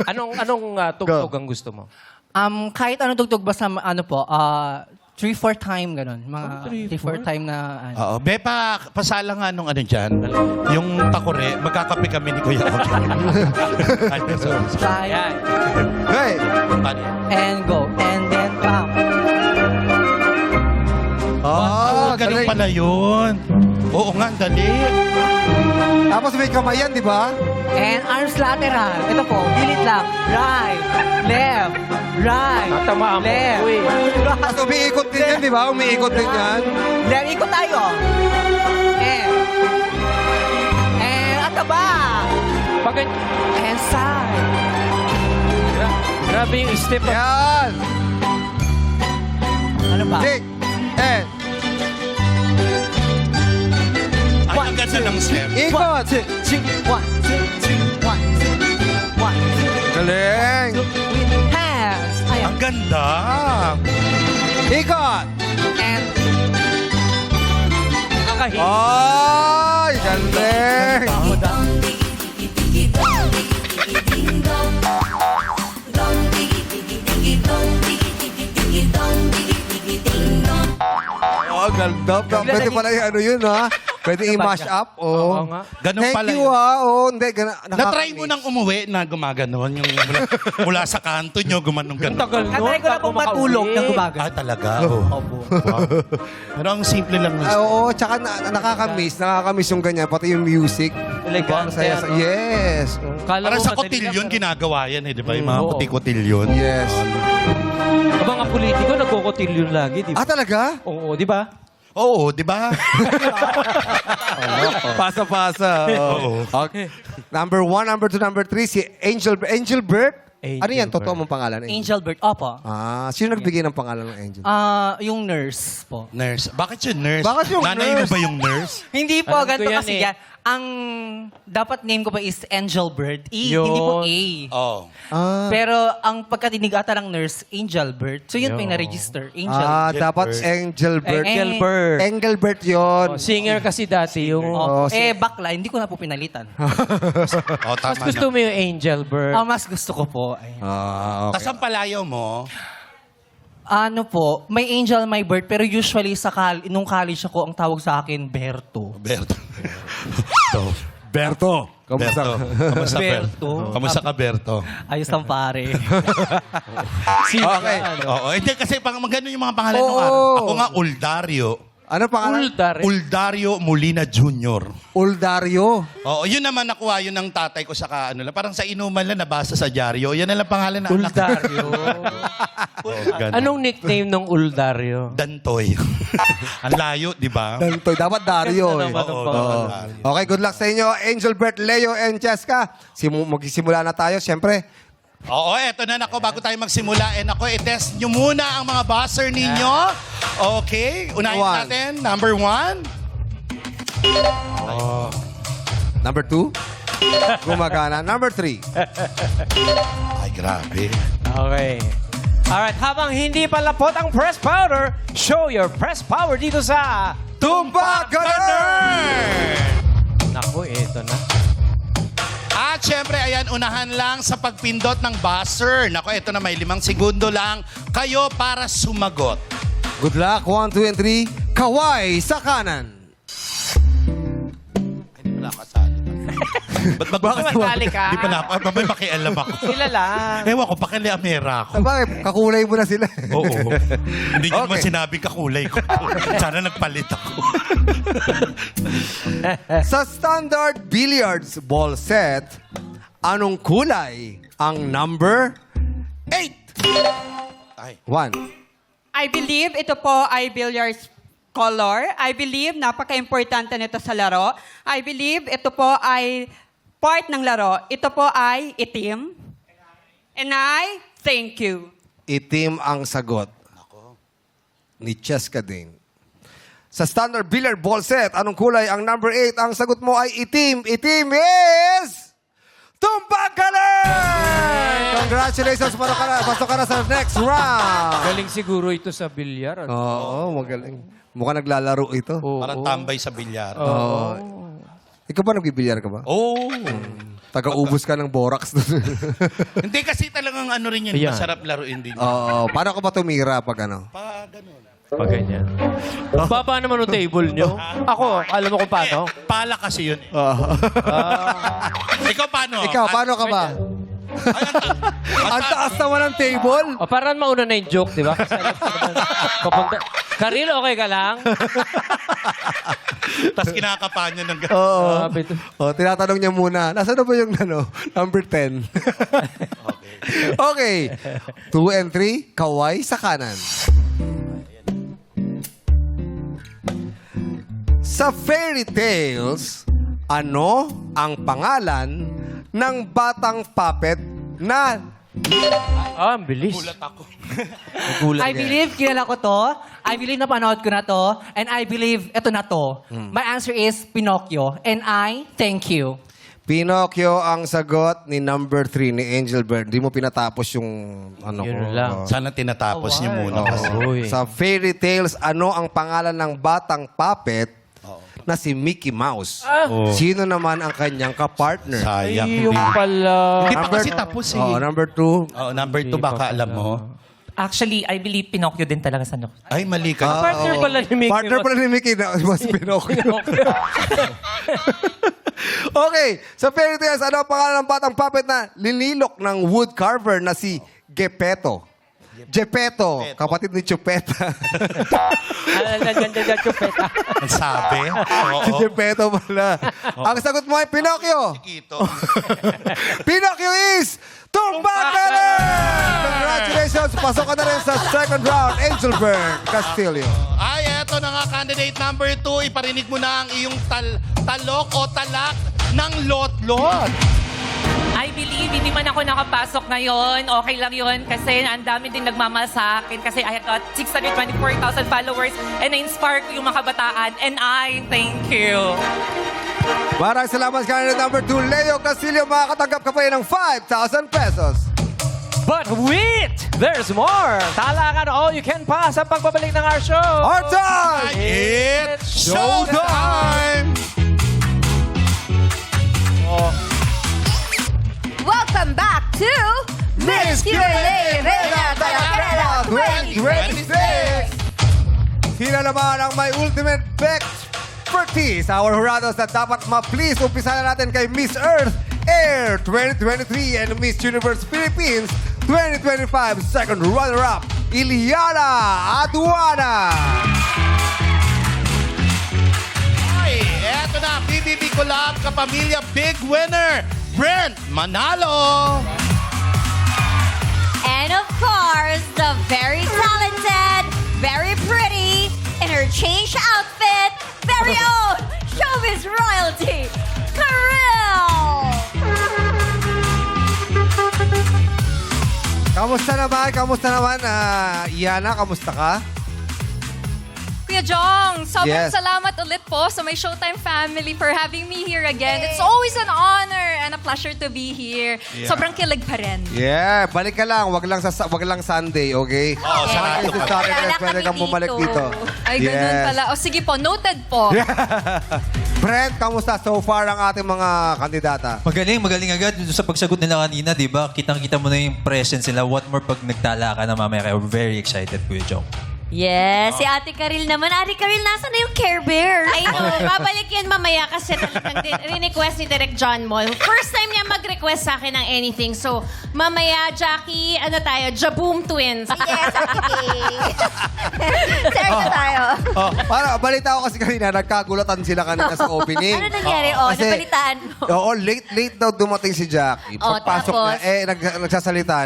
S2: Anong tugtog ang gusto mo?
S6: Kahit anong tugtog basta 3-4 time ganun. Mga 3-4 time na ano.
S3: Oo. Bepa, pasala nga nung ano dyan. Yung takore, magkakape kami ni Kuya Ogie. Ay, sorry.
S6: Try
S2: Yan.
S1: Hey!
S3: Paano yan?
S6: and go. And then bam.
S3: Ganun pala yun. Oo nga, ang dali.
S1: Tapos may kamayan, di ba?
S6: And arms lateral. Ito po, gilid lang. Right, left, right,
S2: Tatamaan mo.
S6: left.
S2: Uy.
S1: Tapos umiikot din yan, di ba? Umiikot din yan.
S6: Left, ikot tayo. And at the back. And side.
S2: Grabe yung step.
S1: Yan!
S6: Ano ba?
S1: Dick! And
S3: Ay, ang ganda ng step.
S1: ikot!
S6: 1, 2, 3, 1, 2, 3, 1, 2, 1,
S1: Galing!
S6: 2, with hands. Ayan.
S3: Ang ganda.
S1: Ikot!
S6: And
S2: Nakahit.
S1: Ay! Galing! Oh, ganda. Pwede pala yung ano yun, ha? Pwede i-mash up.
S2: Oo
S1: Oh.
S2: nga.
S3: Ganun
S1: Thank
S3: pala
S1: you,
S3: yun.
S1: ha? Oh, hindi.
S3: Na-try mo nang umuwi na gumaganon. Yung mula sa kanto nyo, gumanong ganon.
S2: Tagal nun.
S6: natry ko na pong matulog ng gumagal.
S3: Talaga? Opo. Pero ang simple lang.
S1: Oo, tsaka nakakamiss yung ganyan, pati yung music.
S2: Elegante,
S1: Saya,
S2: ano?
S1: yes.
S2: Kala
S3: Para
S2: mo
S3: sa
S2: madali
S3: kotilyon,
S2: lang,
S3: ginagawa yan eh, di ba? Yung mga
S2: Oo.
S3: puti-kotilyon.
S1: Yes.
S2: pero- Ang mga politiko, nagkukotilyon lagi, di ba?
S1: Ah, talaga?
S2: Oo, di ba?
S3: Oo, di ba?
S1: Pasa-pasa.
S3: Oo.
S1: Okay. Number 1, number 2, number 3, si Angel Bert.
S2: Angel
S1: Ano yan? Totoo
S2: Bert.
S1: mong pangalan?
S6: Angel Bird. Opo.
S1: Sino nagbigay ng pangalan ng Angel?
S6: Yung nurse po.
S3: Nurse. Bakit yung nurse?
S1: Bakit yung
S3: Nanay
S1: nurse?
S3: mo ba yung nurse?
S6: Hindi po,
S2: Alam ko
S6: ganito
S2: yan
S6: kasi
S2: eh.
S6: yan. Ang dapat name ko pa is Angel Bird.
S2: Yun.
S6: Hindi po A.
S3: Oo.
S6: Pero ang pagkatinig ata ng nurse, Angel Bird. So yun po yung na-register. Angel Bird.
S1: Dapat Angel Bert.
S2: Engelbert.
S1: Angel Bert yun.
S2: Oh, singer kasi dati yung...
S6: Oh,
S1: Oh,
S6: bakla, hindi ko na po pinalitan.
S3: Oh,
S2: Mas
S3: tama
S2: gusto
S3: na.
S2: mo yung Angel Bird.
S6: Mas gusto ko po. Ayun.
S1: Okay.
S3: Tapos ang palayaw mo,
S6: Ano po, may Angel, may Bird, pero usually nung college ako, ang tawag sa akin, Berto.
S3: Berto.
S1: Berto. Kamusta?
S3: Kamusta,
S6: Berto.
S3: Kamusta ka, Berto?
S6: Ayos ang pare.
S1: Okay.
S3: Oo, hindi kasi magano yung mga pangalan ng
S1: Oo.
S3: araw. Ako nga, Uldario.
S1: Ano pangalan?
S3: Uldario Molina Jr.
S1: Uldario.
S3: Oo, yun naman nakuha yun ng tatay ko sa ano lang. Parang sa inuman lang, nabasa sa dyaryo. Yan na lang pangalan na anak.
S2: Uldario.
S3: Ganun.
S2: Anong nickname ng Uldario?
S3: Dantoy. Ang layo, di ba?
S1: Dantoy. Dapat Dario.
S2: Ganda
S1: Eh.
S2: naman ng
S3: Oo,
S2: pangalan.
S3: Dario.
S1: Okay, good luck sa inyo. Angel Bert, Leo, and Cheska. Magsisimula na tayo, siyempre.
S3: Oo, eto na nako bago tayo magsimula. I-test nyo muna ang mga buzzer ninyo. Okay, unahin
S1: One.
S3: natin. Number 1.
S1: Number 2. Gumagana. Number 3.
S3: Grabe.
S2: Okay. Alright, habang hindi pa lapot ang press powder, show your press power dito sa...
S1: Tumpak ka na!
S2: Naku, ito na.
S3: At syempre, ayan, unahan lang sa pagpindot ng buzzer. Nako, ito na, may 5 segundo lang kayo para sumagot.
S1: Good luck. 1, 2, and 3. Kaway sa kanan.
S3: Ay, di pala kasali.
S2: Bakit sumali ka?
S3: Di pala, may makialam ako.
S2: Sila lang.
S3: Ewan ko, pakilamera ako.
S1: Bakit? Kakulay mo na sila.
S3: Oo. Hindi nyo naman
S1: Okay.
S3: sinabing kakulay ko. Sana nagpalit ako.
S1: Sa standard billiards ball set, anong kulay ang number 8?
S3: Ay.
S1: 1.
S4: I believe ito po ay billiards color. I believe napaka-importante nito sa laro. I believe ito po ay part ng laro. Ito po ay itim. And I thank you.
S1: Itim ang sagot. Ni Cheska din. Sa standard billiard ball set, anong kulay ang number 8? Ang sagot mo ay itim. Itim is... Tumpak ka na! Congratulations! Pasok ka na sa next round.
S2: Galing siguro ito sa bilyar.
S1: Oo, magaling. Mukhang naglalaro ito.
S3: Parang tambay sa bilyar.
S1: Oo. Ikaw ba nagbibilyar ka ba?
S3: Oh.
S1: Taga-ubos ka ng borax doon.
S3: Hindi kasi talagang ano rin yun.
S2: Ayan.
S3: Masarap laruin din.
S1: Oo. Paano ka ba tumira pag ano?
S3: Pa, ganun.
S2: Pag ganyan. Baba naman ang table nyo. Ako, alam mo kung paano?
S3: Pala kasi yun. Ikaw paano?
S1: Ikaw, paano ka ba? Ang taas naman ng table.
S2: O, parang mauna na yung joke, di ba? Kasi alam ko naman, papunta. Karil, okay ka lang?
S3: Tapos kinakapa niya ng gano'n.
S1: Oo.
S2: Sabi to.
S1: Oh, tinatanong niya muna, nasaan na ba yung ano, number 10? Okay. 2 and 3, kaway sa kanan. Sa fairy tales, ano ang pangalan ng batang puppet na...
S2: Ah, ang bilis.
S3: Gulat ako.
S1: Nagulat
S6: I
S1: niya.
S6: believe kilala ko to. I believe napanood ko na to. And I believe ito na to. My answer is Pinocchio. And I thank you.
S1: Pinocchio ang sagot ni number 3 ni Angel Bird. Di mo pinatapos yung ano
S2: Yun
S1: ko.
S2: lang.
S1: Oh.
S3: Sana tinatapos niyo muna. Kasi.
S2: Uy.
S1: Sa fairy tales, ano ang pangalan ng batang puppet na si Mickey Mouse? Sino naman ang kanyang kapartner?
S3: Sayang.
S2: Yung pala.
S3: Hindi pa kasi tapos eh.
S1: Oh, number 2.
S3: Oh, number 2 baka alam mo.
S5: Actually, I believe Pinocchio din talaga sa
S3: Ay, mali ka.
S2: Partner pala ni Mickey.
S1: Partner pala ni Mickey na mas Pinocchio. Okay, sa fairy tales, ano ang pangalan ng batang puppet na linilok ng wood carver na si Geppetto? Geppetto, kapatid ni Chupeta.
S2: Chupeta.
S3: Ang sabi.
S1: Si
S3: Oo.
S1: Geppetto pala. Ang sagot mo ay Pinocchio.
S3: Ito.
S1: Pinocchio is Tumpak ka na! Congratulations! Pasok ka na rin sa second round, Angelburn Castillo.
S3: Ay, eto na nga, candidate number 2. Iparinig mo na ang iyong talok o talak ng lot-lot.
S5: I believe hindi man ako nakapasok ngayon. Okay lang yun kasi ang dami din nagmamahal sa akin kasi I got 624,000 followers and na-inspire ko yung mga kabataan and I thank you.
S1: Maraming salamat candidate number 2, Leo Castillo. Makakatanggap ka pa rin ng 5,000 pesos.
S2: But wait! There's more! Talakan all you can pa sa pagbabalik ng our show!
S1: Our time!
S3: It's showtime!
S7: Welcome back to Miss Q&A Reina Talakera
S1: 2026! Sino naman ang may ultimate expertise? Our jurados na dapat ma-please. Umpisa na natin kay Miss Earth Air 2023 and Miss Universe Philippines 2025 second runner-up, Iliana Aduana.
S3: Ay, eto na, PBB Collab Kapamilya Big Winner, Brent Manalo.
S7: And of course, the very talented, very pretty, in her change outfit, very own showbiz royalty, Karel!
S1: Kamusta naman? Kamusta naman? Iyana, kamusta ka?
S7: Kuya
S8: Kuya Jong. Sobrang
S1: Yes.
S8: salamat ulit po sa my Showtime family for having me here again. It's always an honor and a pleasure to be here. Sobrang kilig pa rin.
S1: Yeah, balik ka lang. Wag lang Sunday, okay?
S3: Oo, sa
S1: Sa Saturday, pwede kang bumalik dito.
S8: Ay, ganun pala. O sige po, noted po.
S1: Brent, kamusta so far ang ating mga kandidata?
S9: Magaling agad. Sa pagsagot nila kanina, di ba? Kitang-kita mo na yung presence nila. What more pag nagtala ka na mamaya kayo. Very excited, Kuya Jong.
S7: Yes, si Ate Karil naman. Ate Karil, nasa na yung Care Bear?
S10: I know, babalik yan mamaya kasi talagang rin-request ni Direk John Moll. First time niya mag-request sa akin ng anything. So, mamaya, Jackie, Jaboom Twins.
S7: Yes, okay. Seryo tayo.
S1: Oh, para balita ko kasi kanina, nagkagulatan sila kanina sa opening.
S7: Ano nangyari?
S1: Kasi-
S7: Nabalitaan mo.
S1: Oo, late daw dumating si Jackie.
S7: Oh,
S1: Pagpasok
S7: tapos?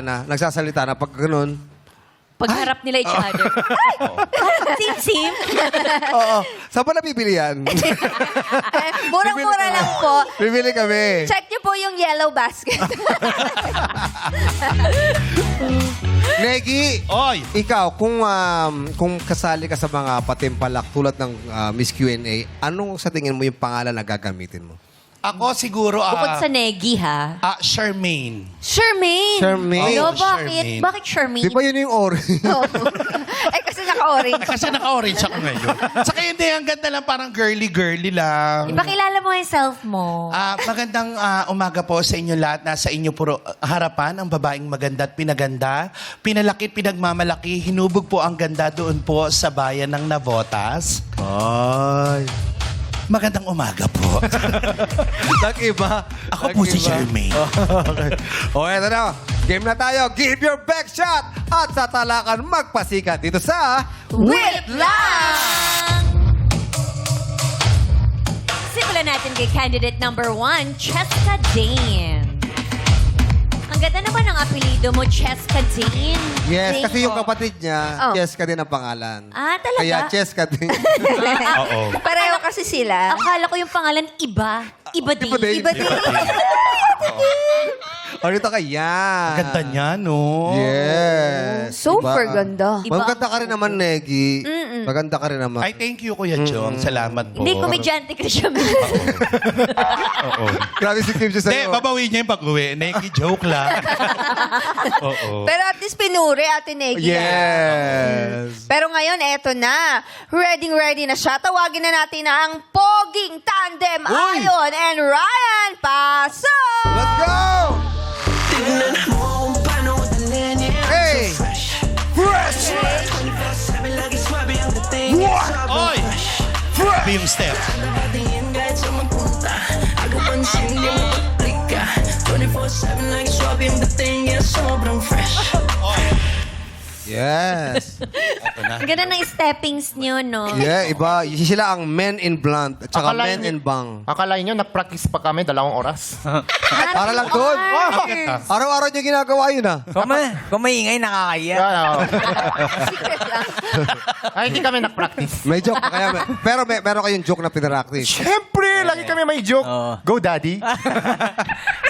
S1: na, nagsasalita na. Pag ganun,
S7: Pagharap nila each other. Sim-sim.
S1: oo, saan ba nabibili yan?
S7: Murang-mura lang po.
S1: Bibili kami.
S7: Check niyo po yung yellow basket.
S1: Negi,
S3: Oy!
S1: ikaw, kung kasali ka sa mga patimpalak tulad ng Miss Q&A, anong sa tingin mo yung pangalan na gagamitin mo?
S3: Ako siguro,
S7: Bukod sa Negi, ha?
S3: Charmaine.
S7: Charmaine.
S1: Charmaine.
S7: Ano,
S3: Oh,
S7: bakit?
S3: Charmaine.
S7: Bakit Charmaine?
S1: Di ba yun yung orange?
S7: Kasi naka-orange.
S3: Kasi naka-orange ako ngayon. Saka hindi, ang ganda lang, parang girly-girly lang.
S7: Ipakilala mo yung self mo.
S3: Magandang umaga po sa inyo lahat. Nasa inyo puro harapan ang babaeng maganda at pinaganda. Pinalaki, pinagmamalaki. Hinubog po ang ganda doon po sa bayan ng Navotas.
S1: Ay.
S3: Magandang umaga po.
S1: Nag-iba.
S3: Ako po si Jermaine.
S1: Okay. O, eto na. Game na tayo. Give your best shot. At sa talakan, magpasikat dito sa...
S7: Wait lang! Simulan natin kay candidate number 1, Cheska Dane. Ang ganda naman ang apelido mo, Cheska Dane.
S1: Yes,
S7: Dane
S1: kasi yung
S7: po.
S1: kapatid niya,
S7: Oh.
S1: Cheska din ang pangalan.
S7: Ah, talaga?
S1: Kaya Cheska din.
S3: Oo.
S7: Pareho kasi sila. Akala ko yung pangalan iba. Iba din.
S1: Iba din.
S7: Iba din.
S1: O, dito ka, yan.
S3: Ganda niya, no?
S1: Yes.
S7: Super ganda. Iba
S1: Maganda ka rin naman, Negi.
S7: Mm-mm.
S1: Maganda ka rin naman.
S3: Ay, thank you, Kuya Jong. Salamat po.
S7: Hindi, komedyante ka siya.
S3: Oo.
S1: Grabe si Kim siya
S3: Hindi,
S1: sa'yo.
S3: babawi niya yung pag-uwi. Neki, joke lang. Oo.
S11: Pero at least pinuri, Ate Negi.
S1: Yes.
S11: Pero ngayon, eto na. Ready na siya. Tawagin na natin na ang Poging Tandem Ayon and Ryan. Pasok!
S1: Let's go! Hey! Fresh!
S3: Oy! Grabe yung step.
S1: Yes.
S7: Ang ganda ng steppings niyo, no?
S1: Yeah, iba. Sila ang men in blunt at saka
S12: Akalain
S1: men
S12: niyo-
S1: in bang.
S12: Akalain nyo, nag-practice pa kami 2 oras.
S1: Para lang doon.
S7: Hours.
S1: Araw-araw niya ginagawa yun ah.
S6: Kung maingay, nakakaya.
S12: Ay, hindi kami nag-practice.
S1: May joke pa kaya. Pero meron kayong joke na pinaractice.
S12: Siyempre, lagi kami may joke.
S6: Oo.
S12: Go, Daddy.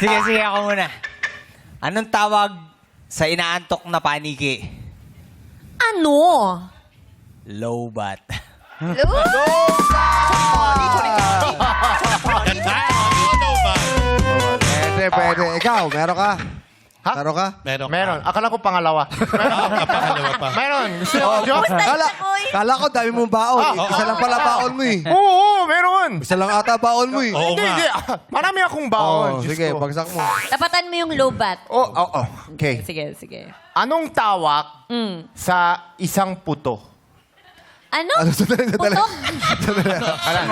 S6: Sige, ako muna. Anong tawag sa inaantok na paniki?
S7: Ano?
S6: Lowbat.
S3: Ganda. Ano ba?
S1: Pwede. Ikaw, meron ka?
S12: Ha?
S1: Meron ka?
S12: Meron. Akala ko pangalawa.
S3: Pangalawa pa.
S12: Meron. Gusto nyo joke?
S1: Kala ko dami mong baon. Isa lang pala baon mo eh.
S12: Oo, meron.
S1: Isa lang ata baon mo eh.
S3: Oo
S12: Hindi.
S3: nga.
S12: Marami akong baon.
S1: Oh,
S12: Diyos
S1: sige,
S12: ko.
S1: bagsak mo.
S7: Tapatan mo yung low bat.
S12: Oh. Okay.
S7: Sige.
S12: Anong tawag sa isang puto?
S7: Ano?
S1: Sandali.
S7: Putok?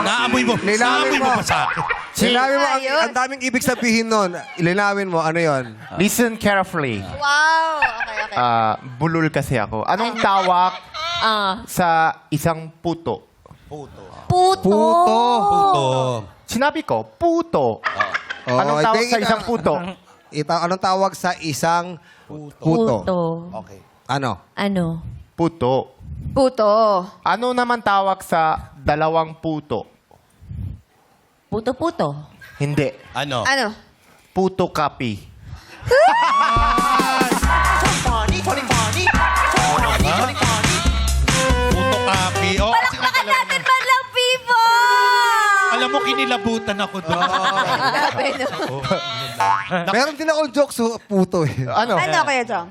S3: Naamoy mo.
S1: Linawin
S3: Naamoy mo
S1: mo.
S3: pa sa akin.
S1: Linawin mo, ang daming ibig sabihin nun. Ilinawin mo, ano yon?
S12: Listen carefully.
S11: Wow! Okay.
S12: Bulol kasi ako. Anong tawag sa isang puto?
S7: Puto.
S1: Puto.
S12: Sinabi ko, puto.
S1: Oh,
S12: Anong tawag sa isang puto?
S1: Anong tawag sa isang puto?
S3: Okay.
S1: Ano?
S7: Ano?
S12: Puto.
S11: Puto.
S12: Ano naman tawag sa 2 puto?
S7: Puto-puto.
S12: Hindi.
S3: Ano?
S11: Ano?
S12: Puto copy.
S3: Puto copy. Oh, kasi Alam mo, kinilabutan ako doon.
S1: Meron din akong joke sa puto eh.
S12: Ano?
S11: Ano kaya, Jong?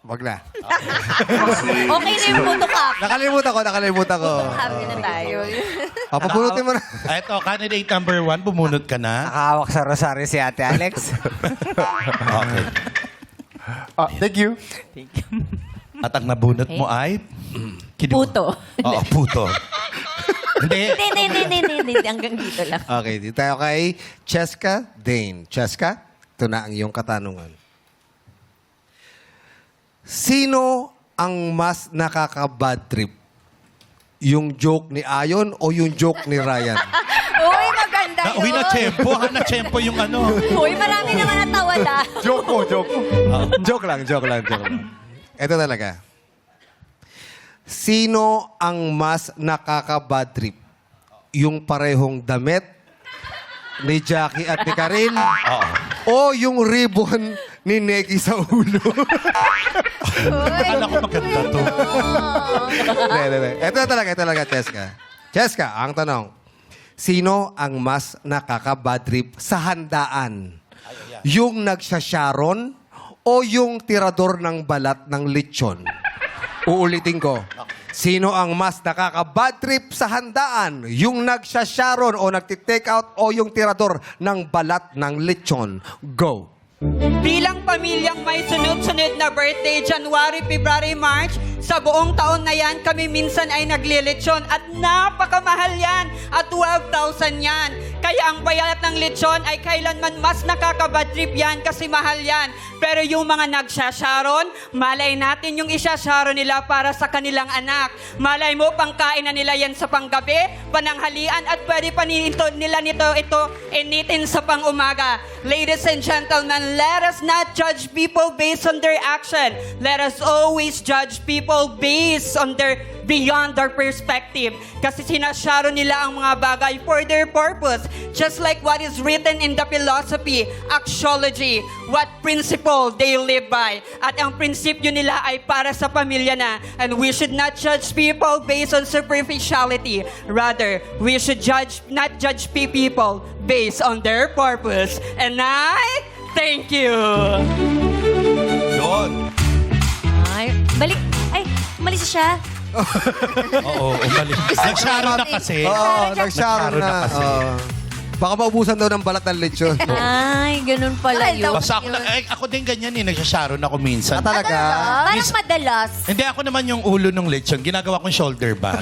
S1: Wag na.
S11: Okay na yung photocopy.
S1: Nakalimutan ko.
S11: Happy na tayo.
S1: Papapunutin mo na.
S3: Ito, candidate number 1, bumunot ka na.
S6: Nakahawak sa rosaryo si Ate Alex.
S3: Okay.
S12: Thank you.
S3: At ang nabunot mo ay?
S7: Puto.
S3: Oo, puto. Hindi.
S7: Hindi. Hanggang dito lang.
S1: Okay, dito tayo kay Cheska Dane. Cheska, ito na ang iyong katanungan. Sino ang mas nakaka-bad trip? Yung joke ni Ayon o yung joke ni Ryan?
S11: Uy, maganda yun.
S3: Uy, na-tempo yung ano.
S7: Uy, marami naman natawa na.
S12: Joke ko.
S1: joke lang. Ito talaga. Sino ang mas nakaka-bad trip? Yung parehong damit ni Jackie at ni Karin? O yung ribbon ni Neki sa ulo?
S3: Akala ko maganda to.
S1: Hindi. Ito talaga, Cheska. Cheska, ang tanong. Sino ang mas nakaka-bad trip sa handaan? Yung nagsasharon o yung tirador ng balat ng lechon? Uulitin ko. Sino ang mas nakaka-bad trip sa handaan? Yung nagsasharon o nagtitake out o yung tirador ng balat ng lechon? Go!
S4: Bilang pamilyang may sunod-sunod na birthday, January, February, March, sa buong taon na yan, kami minsan ay naglilitsyon at napakamahal yan at 12,000 yan. Kaya ang bayad ng lechon ay kailanman mas nakaka-bad trip yan kasi mahal yan. Pero yung mga nagsasharon, malay natin yung isasharon nila para sa kanilang anak. Malay mo, pangkain na nila yan sa panggabi, pananghalian at pwede pa nila ito initin sa pang-umaga. Ladies and gentlemen, let us not judge people based on their action. Let us always judge people based on their beyond their perspective. Kasi sinasharon nila ang mga bagay for their purpose. Just like what is written in the philosophy, axiology, what principle they live by. At ang prinsipyo nila ay para sa pamilya na. And we should not judge people based on superficiality. Rather, we should not judge people based on their purpose. And I thank you.
S3: Yun.
S7: Ay, balik. Ay, umalis siya.
S3: Oo, umalis. Nag-sharon na kasi.
S1: Oo, nagsharon na.
S3: kasi.
S1: Baka maubusan daw ng balat ng lechon.
S7: Ay, ganun pala yun.
S3: Basta ako din ganyan eh. Nag-sharon ako minsan.
S1: Talaga?
S7: Parang madalas.
S3: Hindi ako naman yung ulo ng lechon. Ginagawa kong shoulder bag.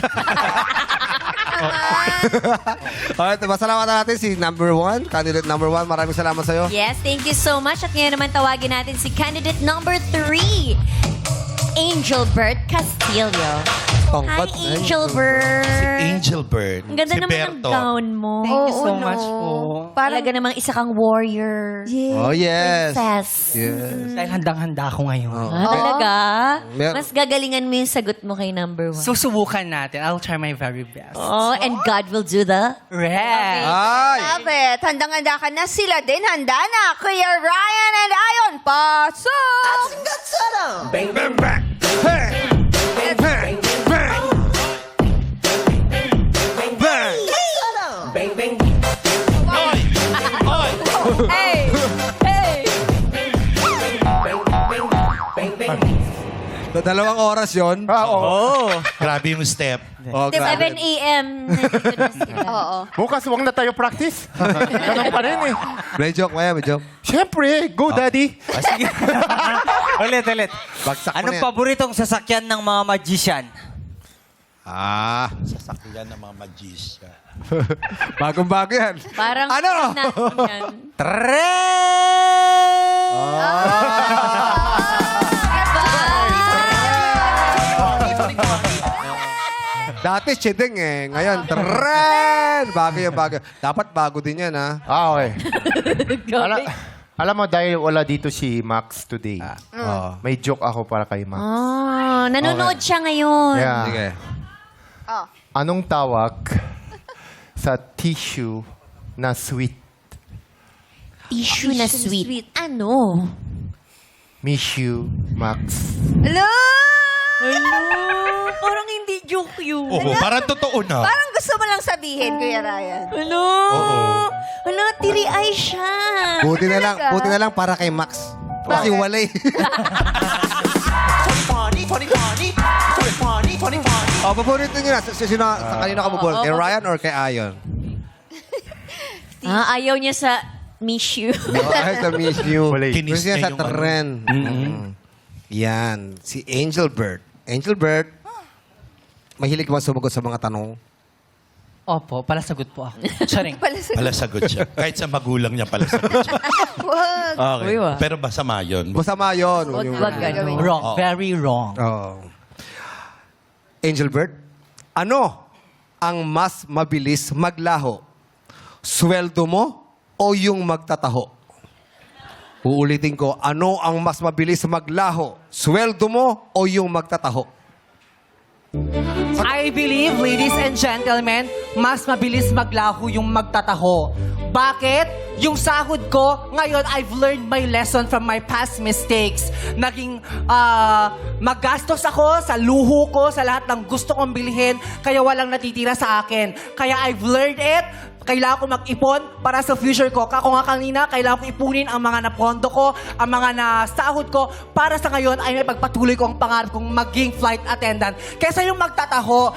S1: Alright, pasalamatan natin si number 1, candidate number 1. Maraming salamat sa'yo.
S7: Yes, thank you so much. At ngayon naman tawagin natin si candidate number 3, Angelbert Castillo.
S1: Tongkot.
S7: Hi, Angelbert.
S3: Angelbert.
S7: Ang ganda
S3: Si
S7: naman ng
S3: Berto.
S7: gown mo.
S6: Thank you so
S11: Oo,
S6: much
S11: no.
S6: po.
S7: Talaga namang isa kang warrior.
S1: Oh, yes.
S7: Princess.
S1: Yes.
S6: Dahil handang-handa ako ngayon.
S7: Talaga?
S1: Mer-
S7: Mas gagalingan mo yung sagot mo kay number 1.
S6: Susubukan natin. I'll try my very best.
S7: Oh, and God will do the
S6: Red.
S1: Ay!
S11: Love it. Handang-handa ka na. Sila din handa na. Kuya Ryan and Ayon, pasok!
S1: Bang, bang, bang! Hey! Bang, bang, bang! Bang!
S3: Oy! Oy!
S7: Hey! Hey!
S1: Dalawang oras yon.
S12: Oo.
S3: Grabe yung step.
S1: Oh,
S7: 7
S1: grabe.
S7: a.m. nandito na sila.
S11: Oo.
S12: Bukas huwag na tayo practice. Ganun pa rin eh.
S1: May joke, Maya, may joke.
S12: Siyempre, go daddy.
S6: Sige. ulit.
S1: Bagsak mo
S6: Anong
S1: na yan.
S6: paboritong sasakyan ng mga magician?
S3: Sasakyan ng mga magician.
S1: Bagong-bago yan.
S7: Parang
S1: Ano?
S7: natin yan.
S1: Dati, chideng eh. Ngayon, tren! Bago yan, bago. Dapat bago din yan, ha?
S12: Okay. Alam mo, dahil wala dito si Max today, may joke ako para kay Max.
S7: Oh, nanonood siya ngayon.
S12: Yeah.
S1: Sige.
S11: Oh.
S12: Anong tawag sa tissue na sweet?
S7: Tissue na sweet. Ano?
S12: Miss you, Max.
S11: Hello!
S7: Hello? Parang hindi joke yun.
S3: Oo, parang totoo na.
S11: Parang gusto mo lang sabihin, Kuya Ryan.
S7: Ano? Ano, tiri-eye siya.
S1: Buti na
S11: Talaga?
S1: lang para kay Max. Kasi walay. Oh, paborito nyo na. Sino sa kanino ka bubol? Kay Ryan or kay Ayon?
S7: Ayaw niya sa miss you.
S1: Ay, sa miss you.
S3: Kinis
S1: Gusto niya
S3: niya
S1: sa
S3: yung
S1: trend. Yan. Si Angel Bird. Angel Bird, mahilig ka ba sumagot sa mga tanong?
S6: Opo, palasagot po ako. Charing.
S3: Pala sagot siya. Kahit sa magulang niya pala sagot siya.
S11: Wag.
S3: Okay. Pero masama yun.
S1: Masama yun.
S7: Wag ganun.
S6: Wrong. Very wrong.
S1: Oh. Angel Bird, ano ang mas mabilis maglaho? Sweldo mo o yung magtataho? Uulitin ko, ano ang mas mabilis maglaho? Sweldo mo o yung magtataho?
S6: I believe, ladies and gentlemen, mas mabilis maglaho yung magtataho. Bakit? Yung sahod ko, ngayon, I've learned my lesson from my past mistakes. Naging maggastos ako sa luho ko, sa lahat ng gusto kong bilhin, kaya walang natitira sa akin. Kaya I've learned it. Kailangan ko mag-ipon para sa future ko. Kako nga kanina, kailangan ko ipunin ang mga napondo ko, ang mga nasahod ko, para sa ngayon ay may pagpatuloy ko ang pangarap kong maging flight attendant. Kesa yung magtataho,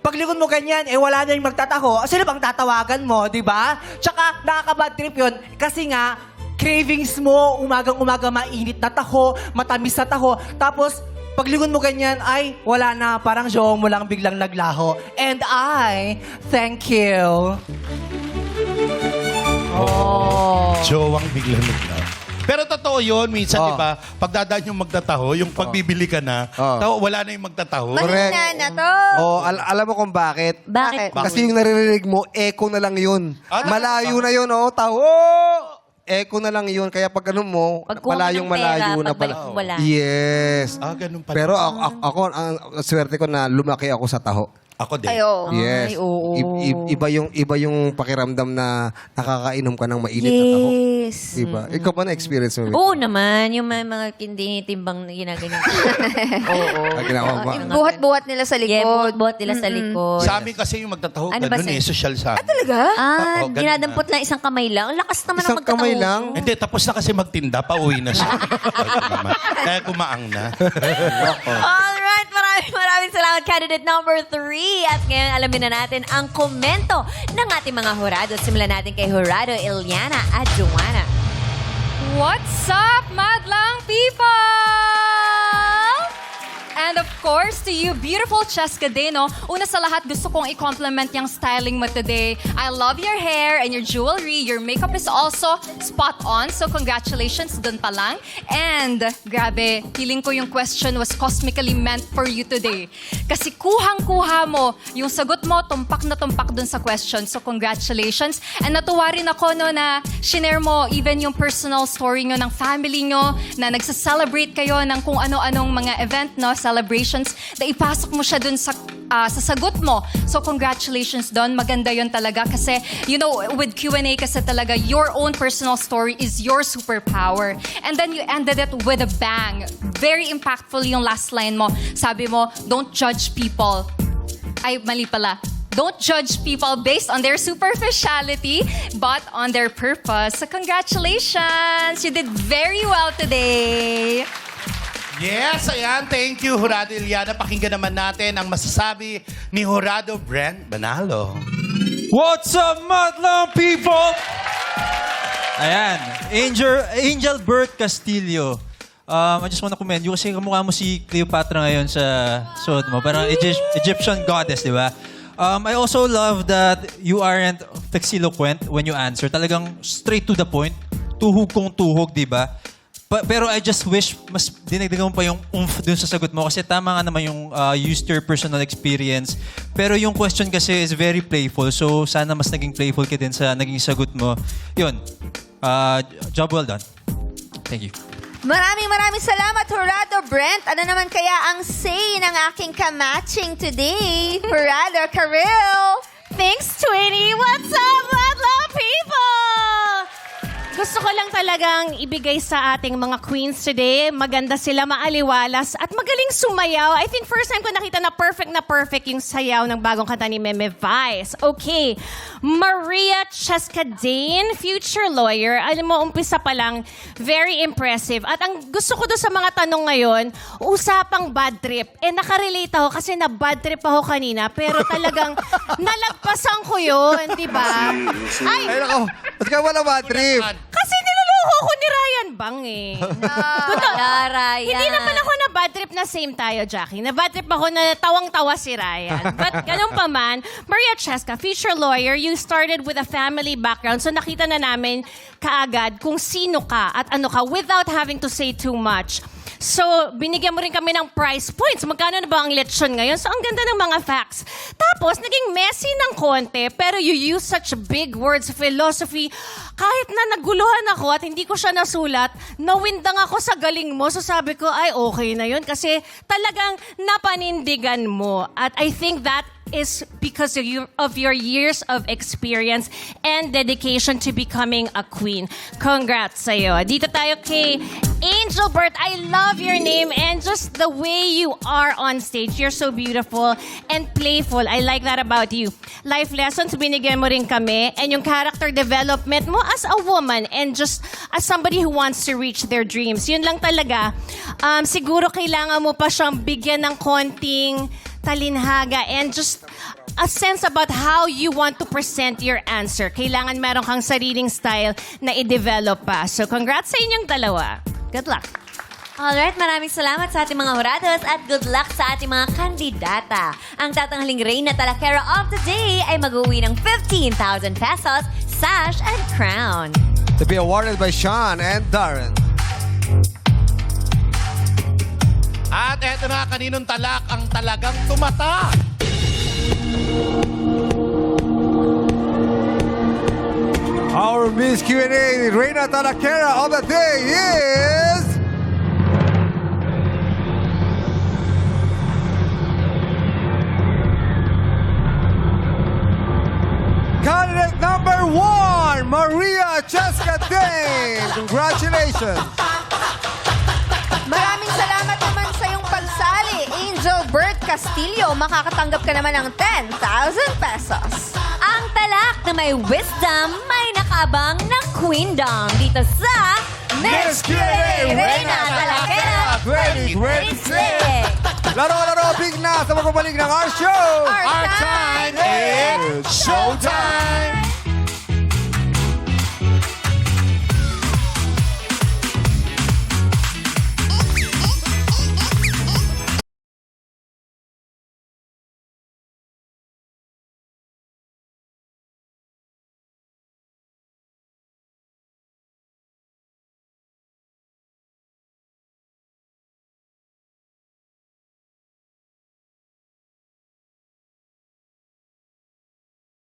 S6: paglikod mo ganyan, wala na yung magtataho. Sino bang tatawagan mo, di ba? Tsaka, nakaka-bad trip yun. Kasi nga, cravings mo, umagang-umaga mainit na taho, matamis na taho. Tapos, paglikod mo ganyan, ay, wala na. Parang jowa mo lang biglang naglaho. And I, thank you.
S3: Jowang biglang naglaho. Pero totoo yun, minsan, di ba? Pagdadaan yung magtataho, yung pagbibili ka na, wala na yung magtataho.
S1: Correct.
S11: Mahina na to.
S1: Oh, alam mo kung bakit?
S7: Bakit?
S1: Kasi yung naririnig mo, echo na lang yun. Malayo na yun, oh. Taho! Echo na lang yun. Kaya pag ano mo,
S7: Pag kuha mo ng
S1: malayo
S7: pera,
S1: na
S7: pagbalik
S1: pala.
S7: mo, wala.
S1: Yes.
S3: Ganun pala.
S1: Pero ako, ang swerte ko na lumaki ako sa taho.
S3: Ako din.
S11: Ayo.
S1: Yes.
S7: Ay, oo.
S1: Iba yung pakiramdam na nakakainom ka ng mainit na taho.
S7: Yes.
S1: Diba? Ikaw pa na-experience mo?
S7: Oo naman, yung mga timbang na ginaganyan. Oo.
S1: Ay, ginawa ba?
S11: Buhat-buhat nila sa
S7: Yeah,
S11: likod.
S7: buhat nila sa likod.
S3: Sa amin kasi yung magtataho,
S7: Ano ba,
S3: ganun
S7: sir?
S3: social sa amin.
S11: Talaga?
S3: Oo, ganun
S7: Ginadampot lang isang kamay lang. Ang lakas naman
S1: Isang
S7: ng magtataho.
S1: kamay lang?
S3: Hindi, tapos na kasi magtinda, pauwi na siya. Kaya kumaang na.
S7: Alright, maraming salamat, candidate number 3. At ngayon, alamin na natin ang komento ng ating mga hurado. Simulan natin kay Jurado Iliana at Joanna.
S8: What's up, madlang people? And of course, to you beautiful Cheska Deno, una sa lahat gusto kong i-compliment yung styling mo today. I love your hair and your jewelry. Your makeup is also spot on. So congratulations dun pa lang. And grabe, feeling ko yung question was cosmically meant for you today. Kasi kuhang-kuha mo, yung sagot mo, tumpak na tumpak dun sa question. So congratulations. And natuwa rin ako no, na shinare mo even yung personal story nyo ng family nyo, na nagsa-celebrate kayo ng kung ano-anong mga event, no, celebrations, na ipasok mo siya dun sa sagot mo. So, congratulations doon. Maganda yon talaga kasi, you know, with Q&A kasi talaga, your own personal story is your superpower. And then you ended it with a bang. Very impactful yung last line mo. Sabi mo, don't judge people. Ay, mali pala. Don't judge people based on their superficiality, but on their purpose. So, congratulations! You did very well today.
S3: Yes, ayan. Thank you, Jurado Iliana. Pakinggan naman natin ang masasabi ni Jurado Brent Banalo.
S9: What's up, madlang people? Ayan, Angel Bert Castillo. I just wanna commend you kasi kamukha mo si Cleopatra ngayon sa suot mo. Parang Egyptian goddess, di ba? I also love that you aren't texiloquent when you answer. Talagang straight to the point. Tuhog kong tuhog, di ba? Pero I just wish mas dinagdagan mo pa yung oomph dun sa sagot mo kasi tama nga naman yung used your personal experience. Pero yung question kasi is very playful. So sana mas naging playful ka din sa naging sagot mo. Yun. Job well done. Thank you.
S11: Maraming salamat, Jurado Brent. Ano naman kaya ang say ng aking kamatching today? Jurado Karil.
S10: Thanks, Twinnie! What's up, madlang people? Gusto ko lang talagang ibigay sa ating mga queens today. Maganda sila, maaliwalas, at magaling sumayaw. I think first time ko nakita na perfect yung sayaw ng bagong kanta ni Meme Vice. Okay, Maria Cheskadane, future lawyer. Alam mo, umpisa pa lang, very impressive. At ang gusto ko doon sa mga tanong ngayon, usapang bad trip. Nakarelate ako kasi na bad trip ako kanina, pero talagang nalagpasan ko yun, di ba?
S1: Ay, nako. Ba't ka wala bad trip?
S10: Kasi niloloko ko ni Ryan Bang eh.
S11: Ryan.
S10: Hindi naman ako na bad trip na same tayo, Jackie. Na bad trip ako na tawang-tawa si Ryan. But ganun pa man, Maria Cheska, future lawyer, you started with a family background. So nakita na namin kaagad kung sino ka at ano ka without having to say too much. So, binigyan mo rin kami ng prize points. Magkano na ba ang lechon ngayon? So, ang ganda ng mga facts. Tapos, naging messy ng konti, pero you use such big words, philosophy. Kahit na naguluhan ako at hindi ko siya nasulat, nawindang ako sa galing mo. So, sabi ko, ay, okay na yun. Kasi talagang napanindigan mo. At I think that is because of your years of experience and dedication to becoming a queen. Congrats sa'yo. Dito tayo kay Angel Bert. I love your name and just the way you are on stage. You're so beautiful and playful. I like that about you. Life lessons, binigyan mo rin kami. And yung character development mo as a woman and just as somebody who wants to reach their dreams. Yun lang talaga. Siguro kailangan mo pa siyang bigyan ng konting talinhaga and just a sense about how you want to present your answer. Kailangan meron kang sariling style na i-develop pa. So, congrats sa inyong dalawa. Good luck.
S11: Alright, maraming salamat sa ating mga hurados at good luck sa ating mga kandidata. Ang tatanghaling Reyna Talakera of the Day ay mag-uwi ng 15,000 pesos, sash and crown.
S1: To be awarded by Sean and Darren.
S3: At eto na, kaninong talak ang talagang tumata?
S1: Our Miss Q&A, Reyna Talakera of the Day is... Candidate number 1, Maria Cheskadane. Congratulations.
S11: Maraming salamat naman sa iyong pagsali, Angel Bert Castillo. Makakatanggap ka naman ng 10,000 pesos. Ang talak na may wisdom, may nakaabang ng queendom dito sa Miss Q&A Reyna Talakera 2026.
S1: Laro, big na sa magbabalik ng our show.
S11: Our
S3: Our time is showtime!